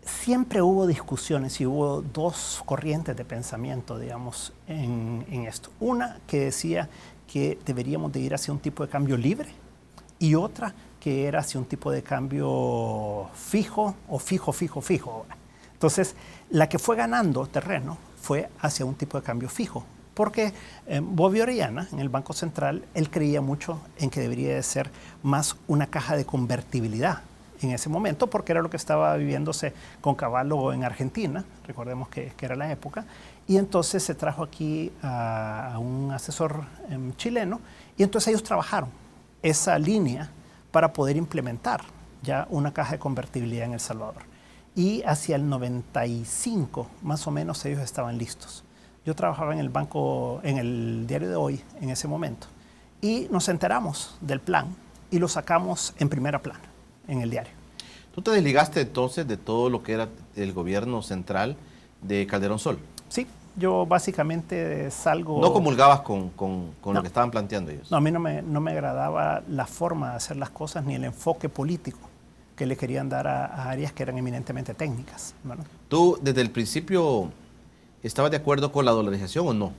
siempre hubo discusiones y hubo dos corrientes de pensamiento, digamos, en esto. Una que decía que deberíamos de ir hacia un tipo de cambio libre y otra que era hacia un tipo de cambio fijo o fijo. Entonces, la que fue ganando terreno fue hacia un tipo de cambio fijo, porque Bobby Orellana, en el Banco Central, él creía mucho en que debería de ser más una caja de convertibilidad en ese momento, porque era lo que estaba viviéndose con Cavallo en Argentina, recordemos que era la época, y entonces se trajo aquí a un asesor chileno, y entonces ellos trabajaron esa línea para poder implementar ya una caja de convertibilidad en El Salvador. Y hacia el 95, más o menos, ellos estaban listos. Yo trabajaba en el banco, en el Diario de Hoy, en ese momento, y nos enteramos del plan y lo sacamos en primera plana en el diario. ¿Tú te desligaste entonces de todo lo que era el gobierno central de Calderón Sol? Sí, yo básicamente salgo... ¿No comulgabas con No. lo que estaban planteando ellos? No, a mí no me agradaba la forma de hacer las cosas ni el enfoque político que le querían dar a áreas que eran eminentemente técnicas, ¿verdad? ¿Tú desde el principio estabas de acuerdo con la dolarización o no?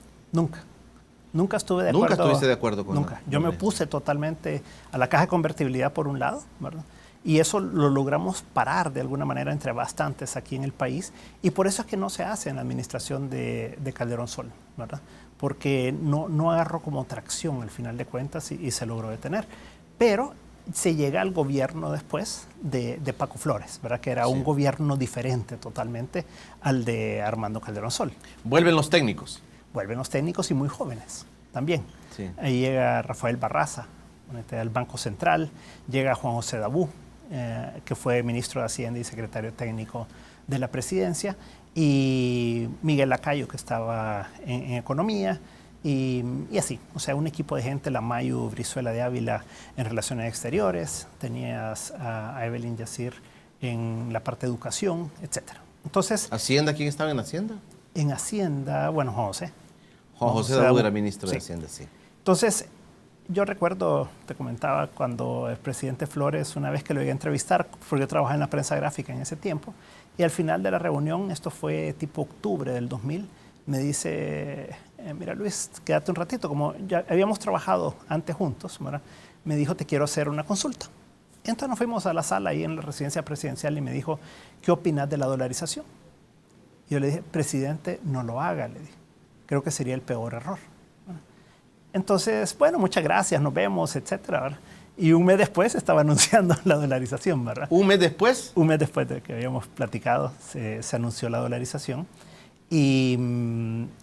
Nunca estuve de acuerdo. ¿Nunca estuviste de acuerdo con Nunca. Yo me opuse totalmente a la caja de convertibilidad por un lado, ¿verdad? Y eso lo logramos parar de alguna manera entre bastantes aquí en el país. Y por eso es que no se hace en la administración de Calderón Sol, ¿verdad? Porque no agarró como tracción al final de cuentas y se logró detener. Pero se llega al gobierno después de Paco Flores, ¿verdad? Que era un gobierno diferente totalmente al de Armando Calderón Sol. Vuelven los técnicos. Vuelven los técnicos y muy jóvenes también. Sí. Ahí llega Rafael Barraza, al Banco Central, llega Juan José Dabú, que fue ministro de Hacienda y secretario técnico de la presidencia, y Miguel Lacayo, que estaba en Economía, y así, o sea, un equipo de gente, la Mayu Brizuela de Ávila en Relaciones Exteriores, tenías a Evelyn Yacir en la parte de educación, etc. Entonces, ¿Hacienda? ¿Quién estaba en Hacienda? en Hacienda, bueno, Juan José. Juan José Dabú era ministro de Hacienda, sí. Entonces, Yo recuerdo, te comentaba, cuando el presidente Flores, una vez que lo iba a entrevistar, porque yo trabajaba en la prensa gráfica en ese tiempo, y al final de la reunión, esto fue tipo octubre del 2000, me dice, mira Luis, quédate un ratito, como ya habíamos trabajado antes juntos, ¿verdad? Me dijo, te quiero hacer una consulta. Entonces nos fuimos a la sala ahí en la residencia presidencial y me dijo, ¿qué opinas de la dolarización? Y yo le dije, presidente, no lo haga, le dije. Creo que sería el peor error. Entonces, bueno, muchas gracias, nos vemos, etcétera, ¿verdad? Y un mes después estaba anunciando la dolarización, ¿verdad? ¿Un mes después? Un mes después de que habíamos platicado, se anunció la dolarización. Y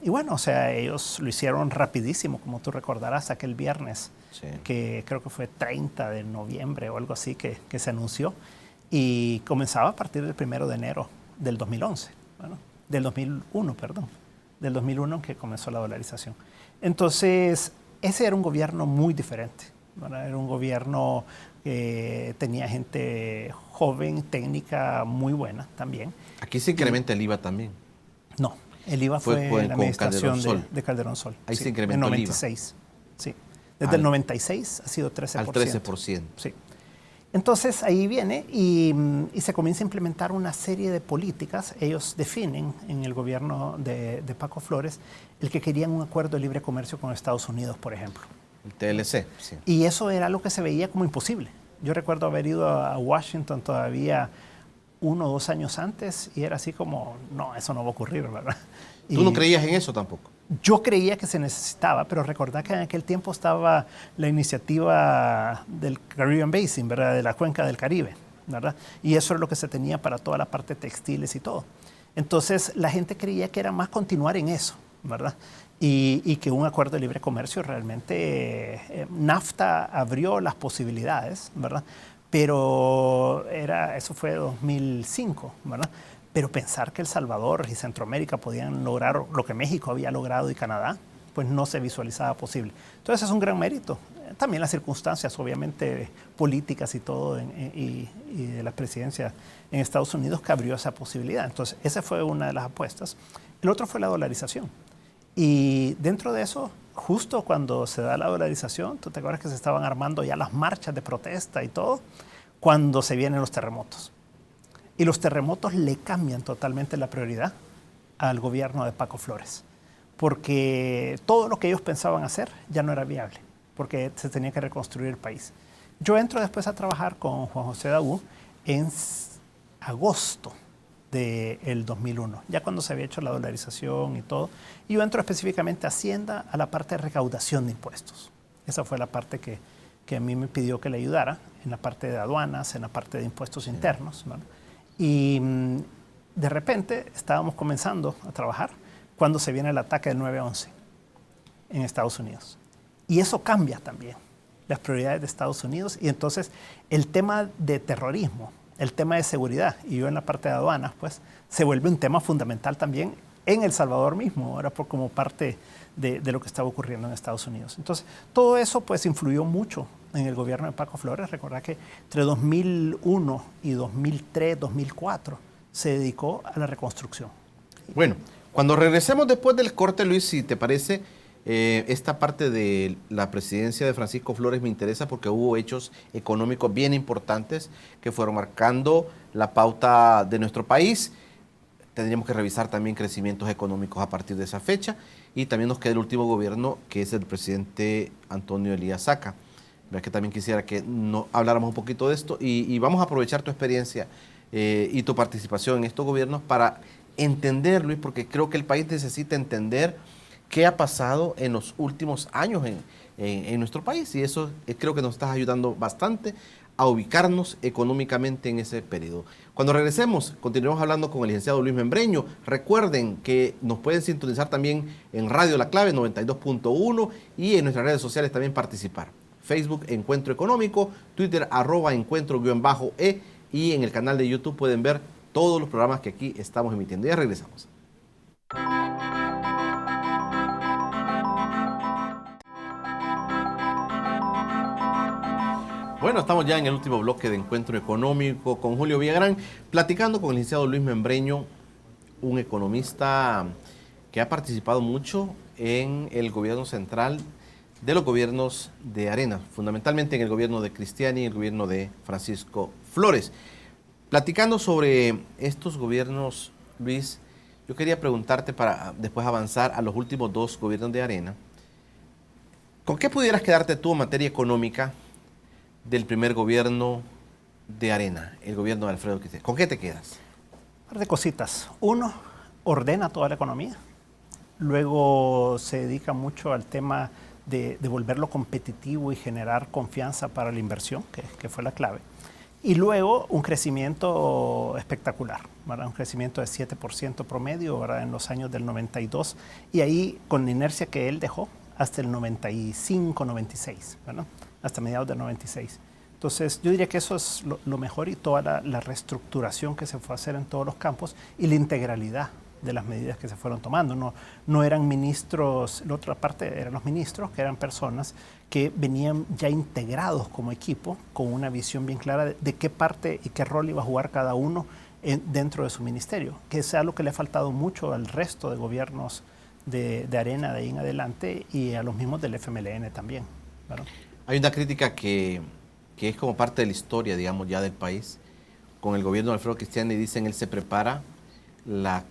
bueno, o sea, ellos lo hicieron rapidísimo, como tú recordarás, aquel viernes, sí, que creo que fue 30 de noviembre o algo así que se anunció. Y comenzaba a partir del 1 de enero del 2011, bueno, del 2001, perdón, del 2001 que comenzó la dolarización. Entonces, ese era un gobierno muy diferente, ¿verdad? Era un gobierno que tenía gente joven, técnica muy buena también. Aquí se incrementa el IVA también. No, el IVA fue en la administración de Calderón Sol. Ahí sí, se incrementó en 96, sí. Desde el 96 ha sido 13%. Al 13%. Sí. Entonces ahí viene y se comienza a implementar una serie de políticas. Ellos definen en el gobierno de Paco Flores el que querían un acuerdo de libre comercio con Estados Unidos, por ejemplo. El TLC, sí. Y eso era lo que se veía como imposible. Yo recuerdo haber ido a Washington todavía 1 o 2 años antes y era así como, no, eso no va a ocurrir, ¿verdad? ¿Tú no creías en eso tampoco? Yo creía que se necesitaba, pero recordá que en aquel tiempo estaba la iniciativa del Caribbean Basin, ¿verdad? De la cuenca del Caribe, ¿verdad? Y eso es lo que se tenía para toda la parte textiles y todo. Entonces la gente creía que era más continuar en eso, ¿verdad? Y que un acuerdo de libre comercio realmente, NAFTA abrió las posibilidades, ¿verdad? Pero eso fue 2005, ¿verdad? Pero pensar que El Salvador y Centroamérica podían lograr lo que México había logrado y Canadá, pues no se visualizaba posible. Entonces es un gran mérito. También las circunstancias, obviamente, políticas y todo, y de la presidencia en Estados Unidos que abrió esa posibilidad. Entonces esa fue una de las apuestas. El otro fue la dolarización. Y dentro de eso, justo cuando se da la dolarización, tú te acuerdas que se estaban armando ya las marchas de protesta y todo, cuando se vienen los terremotos. Y los terremotos le cambian totalmente la prioridad al gobierno de Paco Flores, porque todo lo que ellos pensaban hacer ya no era viable, porque se tenía que reconstruir el país. Yo entro después a trabajar con Juan José Daú en agosto del 2001, ya cuando se había hecho la dolarización y todo. Y yo entro específicamente a Hacienda, a la parte de recaudación de impuestos. Esa fue la parte que a mí me pidió que le ayudara, en la parte de aduanas, en la parte de impuestos internos, ¿no? Y de repente estábamos comenzando a trabajar cuando se viene el ataque del 9/11 en Estados Unidos. Y eso cambia también las prioridades de Estados Unidos. Y entonces el tema de terrorismo, el tema de seguridad, y yo en la parte de aduanas, pues se vuelve un tema fundamental también en El Salvador mismo, ahora como parte de lo que estaba ocurriendo en Estados Unidos. Entonces, todo eso pues influyó mucho en el gobierno de Paco Flores. Recordad que entre 2001 y 2003, 2004 se dedicó a la reconstrucción. Bueno, cuando regresemos después del corte, Luis, si te parece, esta parte de la presidencia de Francisco Flores me interesa porque hubo hechos económicos bien importantes que fueron marcando la pauta de nuestro país. Tendríamos que revisar también crecimientos económicos a partir de esa fecha. Y también nos queda el último gobierno, que es el presidente Antonio Elías Saca. Que también quisiera que habláramos un poquito de esto. Y vamos a aprovechar tu experiencia y tu participación en estos gobiernos para entender, Luis, porque creo que el país necesita entender qué ha pasado en los últimos años en nuestro país. Y eso creo que nos está ayudando bastante a ubicarnos económicamente en ese periodo. Cuando regresemos, continuemos hablando con el licenciado Luis Membreño. Recuerden que nos pueden sintonizar también en Radio La Clave 92.1 y en nuestras redes sociales también participar. Facebook Encuentro Económico, Twitter @encuentro_e y en el canal de YouTube pueden ver todos los programas que aquí estamos emitiendo. Ya regresamos. Bueno, estamos ya en el último bloque de Encuentro Económico con Julio Villagrán, platicando con el licenciado Luis Membreño, un economista que ha participado mucho en el gobierno central de los gobiernos de Arena, fundamentalmente en el gobierno de Cristiani y el gobierno de Francisco Flores. Platicando sobre estos gobiernos, Luis, yo quería preguntarte para después avanzar a los últimos dos gobiernos de Arena. ¿Con qué pudieras quedarte tú en materia económica del primer gobierno de Arena, el gobierno de Alfredo Cristiani? ¿Con qué te quedas? Un par de cositas. Uno, ordena toda la economía. Luego se dedica mucho al tema de volverlo competitivo y generar confianza para la inversión, que fue la clave. Y luego un crecimiento espectacular, ¿verdad? Un crecimiento de 7% promedio, ¿verdad? En los años del 92. Y ahí, con la inercia que él dejó, hasta el 95, 96, ¿verdad? Hasta mediados del 96. Entonces, yo diría que eso es lo mejor, y toda la reestructuración que se fue a hacer en todos los campos y la integralidad de las medidas que se fueron tomando. No eran ministros, la otra parte eran los ministros, que eran personas que venían ya integrados como equipo, con una visión bien clara de qué parte y qué rol iba a jugar cada uno dentro de su ministerio, que es algo que le ha faltado mucho al resto de gobiernos de Arena de ahí en adelante, y a los mismos del FMLN también, ¿verdad? Hay una crítica que es como parte de la historia, digamos, ya del país. Con el gobierno de Alfredo Cristiani, dicen, él se prepara la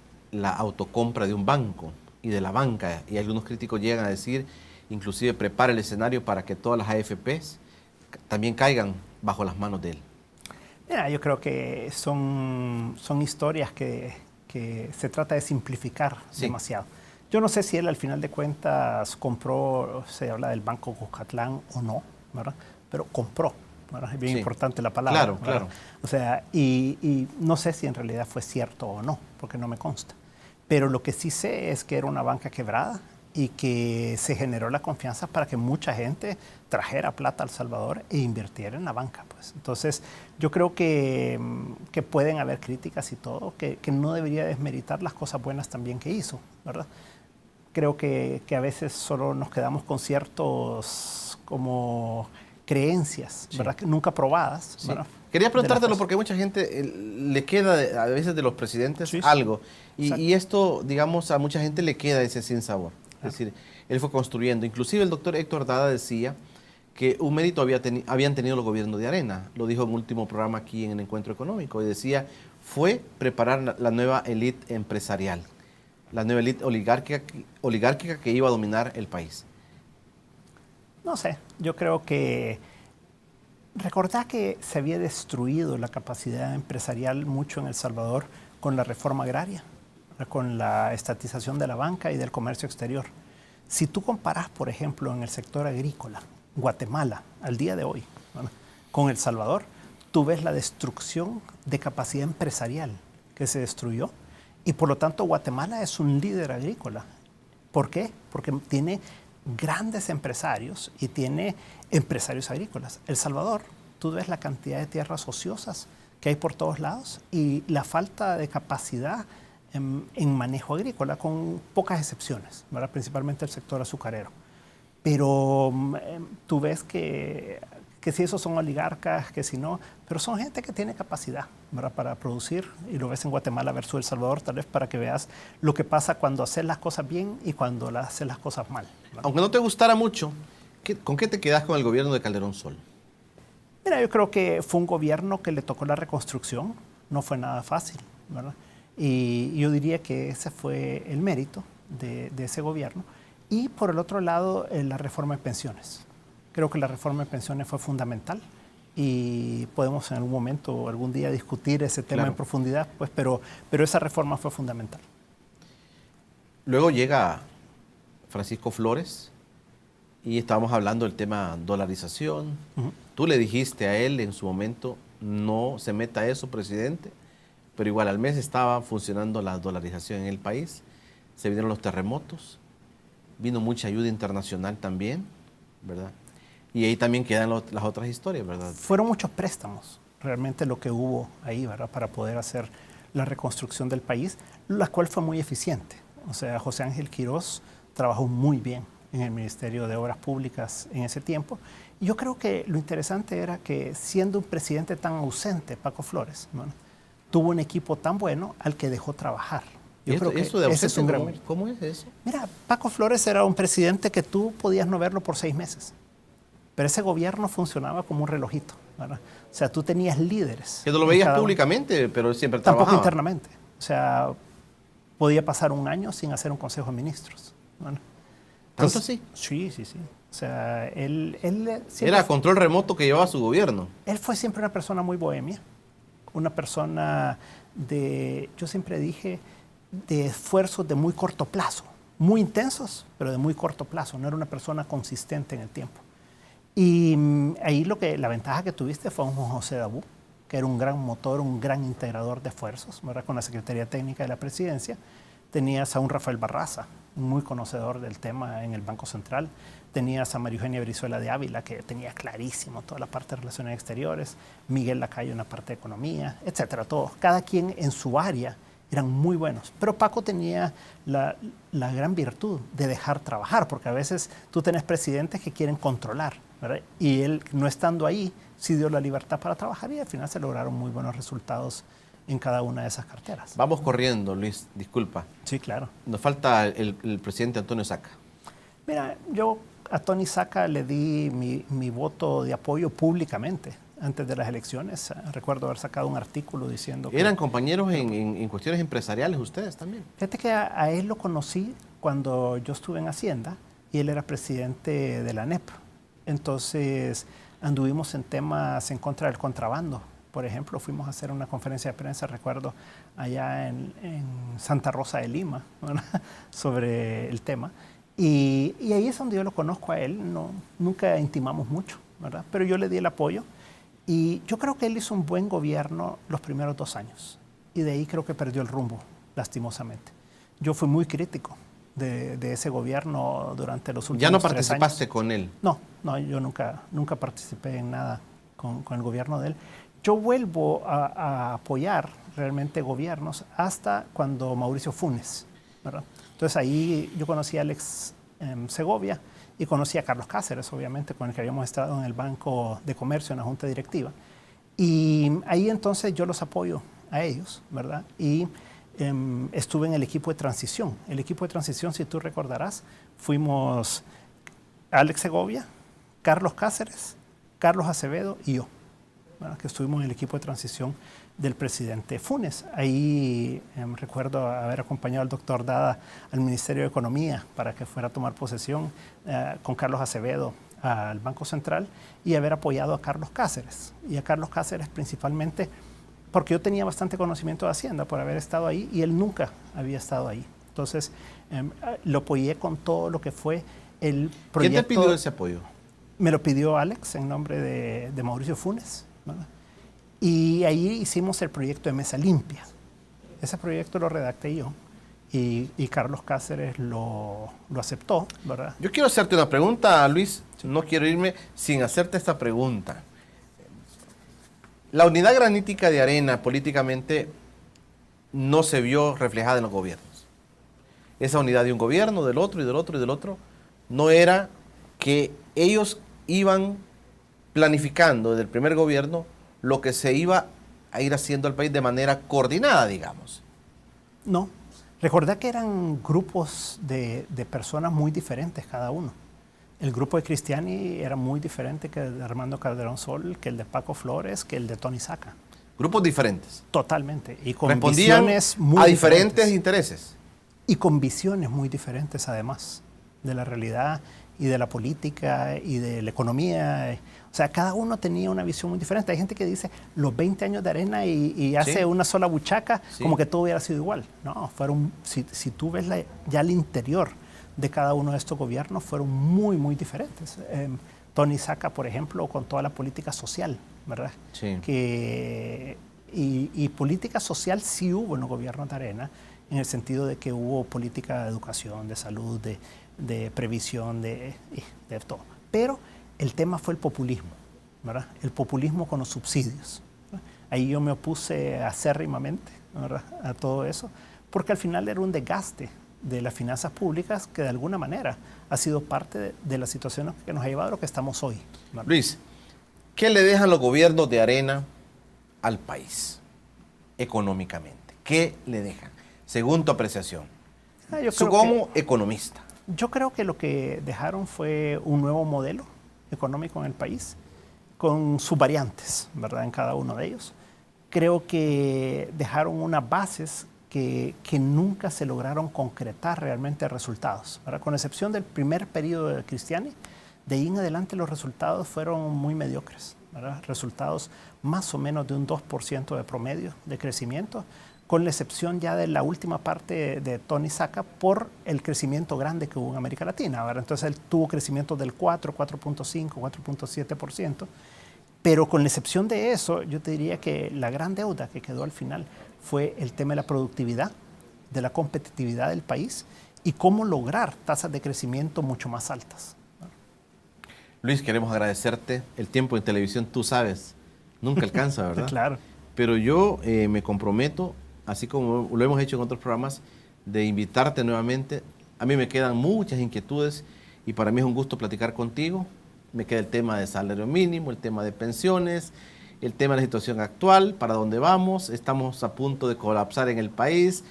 autocompra de un banco y de la banca, y algunos críticos llegan a decir, inclusive prepara el escenario para que todas las AFPs también caigan bajo las manos de él. Mira, yo creo que son historias que se trata de simplificar demasiado. Yo no sé si él al final de cuentas compró, se habla del Banco Cuscatlán o no, ¿verdad? Pero compró, ¿verdad? Es bien importante la palabra. Claro, ¿verdad? claro. O sea, y no sé si en realidad fue cierto o no, porque no me consta. Pero lo que sí sé es que era una banca quebrada y que se generó la confianza para que mucha gente trajera plata a El Salvador e invirtiera en la banca, pues. Entonces, yo creo que pueden haber críticas y todo, que no debería desmeritar las cosas buenas también que hizo, ¿verdad? Creo que a veces solo nos quedamos con ciertos como creencias, ¿verdad? Que nunca probadas, ¿verdad? Quería preguntártelo porque mucha gente le queda a veces de los presidentes algo. Y esto, digamos, a mucha gente le queda ese sinsabor. Es decir, él fue construyendo. Inclusive el doctor Héctor Dada decía que un mérito habían tenido los gobiernos de Arena. Lo dijo en un último programa aquí en el Encuentro Económico. Y decía, fue preparar la nueva élite empresarial, la nueva élite oligárquica que iba a dominar el país. No sé, yo creo que recordar que se había destruido la capacidad empresarial mucho en El Salvador con la reforma agraria, con la estatización de la banca y del comercio exterior. Si tú comparas, por ejemplo, en el sector agrícola, Guatemala, al día de hoy, ¿verdad?, con El Salvador, tú ves la destrucción de capacidad empresarial que se destruyó, y por lo tanto Guatemala es un líder agrícola. ¿Por qué? Porque tiene grandes empresarios y tiene empresarios agrícolas. El Salvador, tú ves la cantidad de tierras ociosas que hay por todos lados y la falta de capacidad en manejo agrícola, con pocas excepciones, ¿verdad? Principalmente el sector azucarero. Pero tú ves que si esos son oligarcas, que si no, pero son gente que tiene capacidad, ¿verdad?, para producir, y lo ves en Guatemala versus El Salvador, tal vez para que veas lo que pasa cuando haces las cosas bien y cuando haces las cosas mal, ¿verdad? Aunque no te gustara mucho, ¿con qué te quedas con el gobierno de Calderón Sol? Mira, yo creo que fue un gobierno que le tocó la reconstrucción, no fue nada fácil, ¿verdad? Y yo diría que ese fue el mérito de ese gobierno. Y por el otro lado, la reforma de pensiones. Creo que la reforma de pensiones fue fundamental y podemos en algún momento o algún día discutir ese tema en profundidad, pues, pero esa reforma fue fundamental. Luego llega Francisco Flores y estábamos hablando del tema dolarización. Tú le dijiste a él en su momento, no se meta eso, presidente, pero igual al mes estaba funcionando la dolarización en el país. Se vinieron los terremotos, vino mucha ayuda internacional también, ¿verdad? Y ahí también quedan las otras historias, ¿verdad? Fueron muchos préstamos, realmente lo que hubo ahí, ¿verdad?, para poder hacer la reconstrucción del país, la cual fue muy eficiente. O sea, José Ángel Quirós trabajó muy bien en el Ministerio de Obras Públicas en ese tiempo. Y yo creo que lo interesante era que, siendo un presidente tan ausente, Paco Flores, ¿no?, tuvo un equipo tan bueno al que dejó trabajar, Yo creo que eso de ese es un gran ¿cómo, mérito. cómo es eso? Mira, Paco Flores era un presidente que tú podías no verlo por 6 meses, pero ese gobierno funcionaba como un relojito, ¿verdad? O sea, tú tenías líderes. Que no lo veías públicamente, pero él siempre Tampoco trabajaba. internamente. O sea, podía pasar un año sin hacer un consejo de ministros. ¿Verdad? ¿Tanto así? Sí. O sea, él siempre Era control remoto que llevaba su gobierno. Él fue siempre una persona muy bohemia, una persona yo siempre dije, de esfuerzos de muy corto plazo, muy intensos, pero de muy corto plazo. No era una persona consistente en el tiempo. Y ahí la ventaja que tuviste fue un Juan José Dabú, que era un gran motor, un gran integrador de esfuerzos, ¿verdad? Con la Secretaría Técnica de la Presidencia. Tenías a un Rafael Barraza, muy conocedor del tema en el Banco Central. Tenías a María Eugenia Brizuela de Ávila, que tenía clarísimo toda la parte de relaciones exteriores. Miguel Lacayo en la parte de economía, etcétera. Todos, cada quien en su área eran muy buenos. Pero Paco tenía la gran virtud de dejar trabajar, porque a veces tú tenés presidentes que quieren controlar, ¿verdad? Y él, no estando ahí, sí dio la libertad para trabajar y al final se lograron muy buenos resultados en cada una de esas carteras. Vamos corriendo, Luis, disculpa. Sí, claro. Nos falta el presidente Antonio Saca. Mira, yo a Tony Saca le di mi voto de apoyo públicamente antes de las elecciones. Recuerdo haber sacado un artículo diciendo que... ¿Eran compañeros en cuestiones empresariales ustedes también? Fíjate que a él lo conocí cuando yo estuve en Hacienda y él era presidente de la ANEP. Entonces anduvimos en temas en contra del contrabando. Por ejemplo, fuimos a hacer una conferencia de prensa, recuerdo, allá en Santa Rosa de Lima, ¿verdad? Sobre el tema. Y ahí es donde yo lo conozco a él. Nunca intimamos mucho, ¿verdad? Pero yo le di el apoyo. Y yo creo que él hizo un buen gobierno los primeros 2 años. Y de ahí creo que perdió el rumbo, lastimosamente. Yo fui muy crítico de ese gobierno durante los últimos 3 ¿Ya no años. participaste con él? No, yo nunca participé en nada con el gobierno de él. Yo vuelvo a apoyar realmente gobiernos hasta cuando Mauricio Funes, ¿verdad? Entonces ahí yo conocí a Alex Segovia y conocí a Carlos Cáceres, obviamente, con el que habíamos estado en el Banco de Comercio, en la Junta Directiva. Y ahí entonces yo los apoyo a ellos, ¿verdad? Y estuve en el equipo de transición. El equipo de transición, si tú recordarás, fuimos Alex Segovia, Carlos Cáceres, Carlos Acevedo y yo, ¿verdad? Que estuvimos en el equipo de transición del presidente Funes. Ahí recuerdo haber acompañado al doctor Dada al Ministerio de Economía para que fuera a tomar posesión con Carlos Acevedo al Banco Central y haber apoyado a Carlos Cáceres. Y a Carlos Cáceres principalmente porque yo tenía bastante conocimiento de Hacienda por haber estado ahí y él nunca había estado ahí. Entonces lo apoyé con todo lo que fue el proyecto. ¿Quién te pidió ese apoyo? Me lo pidió Alex en nombre de Mauricio Funes, ¿verdad? Y ahí hicimos el proyecto de Mesa Limpia. Ese proyecto lo redacté yo y Carlos Cáceres lo aceptó, ¿verdad? Yo quiero hacerte una pregunta, Luis. No quiero irme sin hacerte esta pregunta. La unidad granítica de Arena políticamente no se vio reflejada en los gobiernos. Esa unidad de un gobierno, del otro y del otro y del otro, no era que ellos iban planificando desde el primer gobierno lo que se iba a ir haciendo al país de manera coordinada, digamos. No. Recordá que eran grupos de personas muy diferentes cada uno. El grupo de Cristiani era muy diferente que el de Armando Calderón Sol, que el de Paco Flores, que el de Tony Saca. Grupos diferentes. Totalmente. Y con Respondían visiones muy a diferentes intereses. Y con visiones muy diferentes, además, de la realidad y de la política y de la economía. O sea, cada uno tenía una visión muy diferente. Hay gente que dice los 20 años de Arena y hace Sí. una sola buchaca, Sí. como que todo hubiera sido igual. No, si tú ves ya el interior de cada uno de estos gobiernos, fueron muy, muy diferentes. Tony Saca, por ejemplo, con toda la política social, ¿verdad? Sí. Y política social sí hubo en los gobiernos de Arena, en el sentido de que hubo política de educación, de salud, de previsión, de todo. Pero el tema fue el populismo, ¿verdad? El populismo con los subsidios, ¿verdad? Ahí yo me opuse acérrimamente, ¿verdad?, a todo eso, porque al final era un desgaste de las finanzas públicas que de alguna manera ha sido parte de la situación que nos ha llevado a lo que estamos hoy, ¿verdad? Luis, ¿qué le dejan los gobiernos de Arena al país económicamente? ¿Qué le dejan? según tu apreciación? Yo Como economista. Yo creo que lo que dejaron fue un nuevo modelo económico en el país, con sus variantes, ¿verdad?, en cada uno de ellos. Creo que dejaron unas bases que nunca se lograron concretar realmente resultados, ¿verdad? Con excepción del primer periodo de Cristiani, de ahí en adelante los resultados fueron muy mediocres, ¿verdad? Resultados más o menos de un 2% de promedio de crecimiento, con la excepción ya de la última parte de Tony Saca por el crecimiento grande que hubo en América Latina, ¿verdad? Entonces él tuvo crecimiento del 4, 4.5, 4.7%, pero con la excepción de eso, yo te diría que la gran deuda que quedó al final fue el tema de la productividad, de la competitividad del país y cómo lograr tasas de crecimiento mucho más altas. Luis, queremos agradecerte. El tiempo en televisión, tú sabes, nunca alcanza, ¿verdad? Claro. Pero yo me comprometo, así como lo hemos hecho en otros programas, de invitarte nuevamente. A mí me quedan muchas inquietudes y para mí es un gusto platicar contigo. Me queda el tema de salario mínimo, el tema de pensiones, el tema de la situación actual, para dónde vamos. Estamos a punto de colapsar en el país.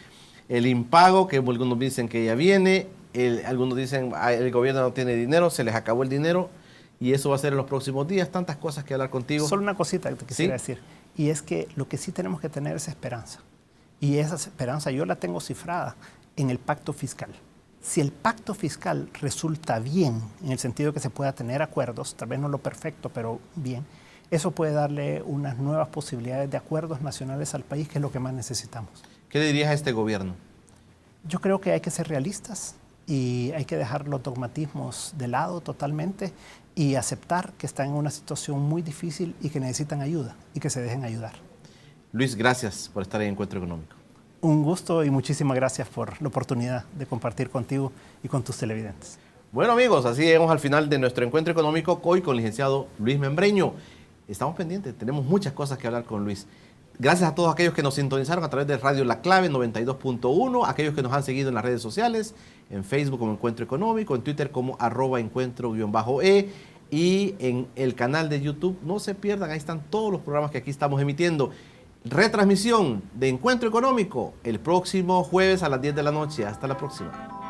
El impago, que algunos dicen que ya viene, algunos dicen el gobierno no tiene dinero, se les acabó el dinero y eso va a ser en los próximos días. Tantas cosas que hablar contigo. Solo una cosita que te quisiera ¿Sí? decir, y es que lo que sí tenemos que tener es esperanza. Y esa esperanza yo la tengo cifrada en el pacto fiscal. Si el pacto fiscal resulta bien, en el sentido que se pueda tener acuerdos, tal vez no lo perfecto, pero bien, eso puede darle unas nuevas posibilidades de acuerdos nacionales al país, que es lo que más necesitamos. ¿Qué le dirías a este gobierno? Yo creo que hay que ser realistas y hay que dejar los dogmatismos de lado totalmente y aceptar que están en una situación muy difícil y que necesitan ayuda y que se dejen ayudar. Luis, gracias por estar en Encuentro Económico. Un gusto y muchísimas gracias por la oportunidad de compartir contigo y con tus televidentes. Bueno amigos, así llegamos al final de nuestro Encuentro Económico hoy con el licenciado Luis Membreño. Estamos pendientes, tenemos muchas cosas que hablar con Luis. Gracias a todos aquellos que nos sintonizaron a través de Radio La Clave 92.1, aquellos que nos han seguido en las redes sociales, en Facebook como Encuentro Económico, en Twitter como @encuentro_e y en el canal de YouTube. No se pierdan, ahí están todos los programas que aquí estamos emitiendo. Retransmisión de Encuentro Económico el próximo jueves a las 10 de la noche. Hasta la próxima.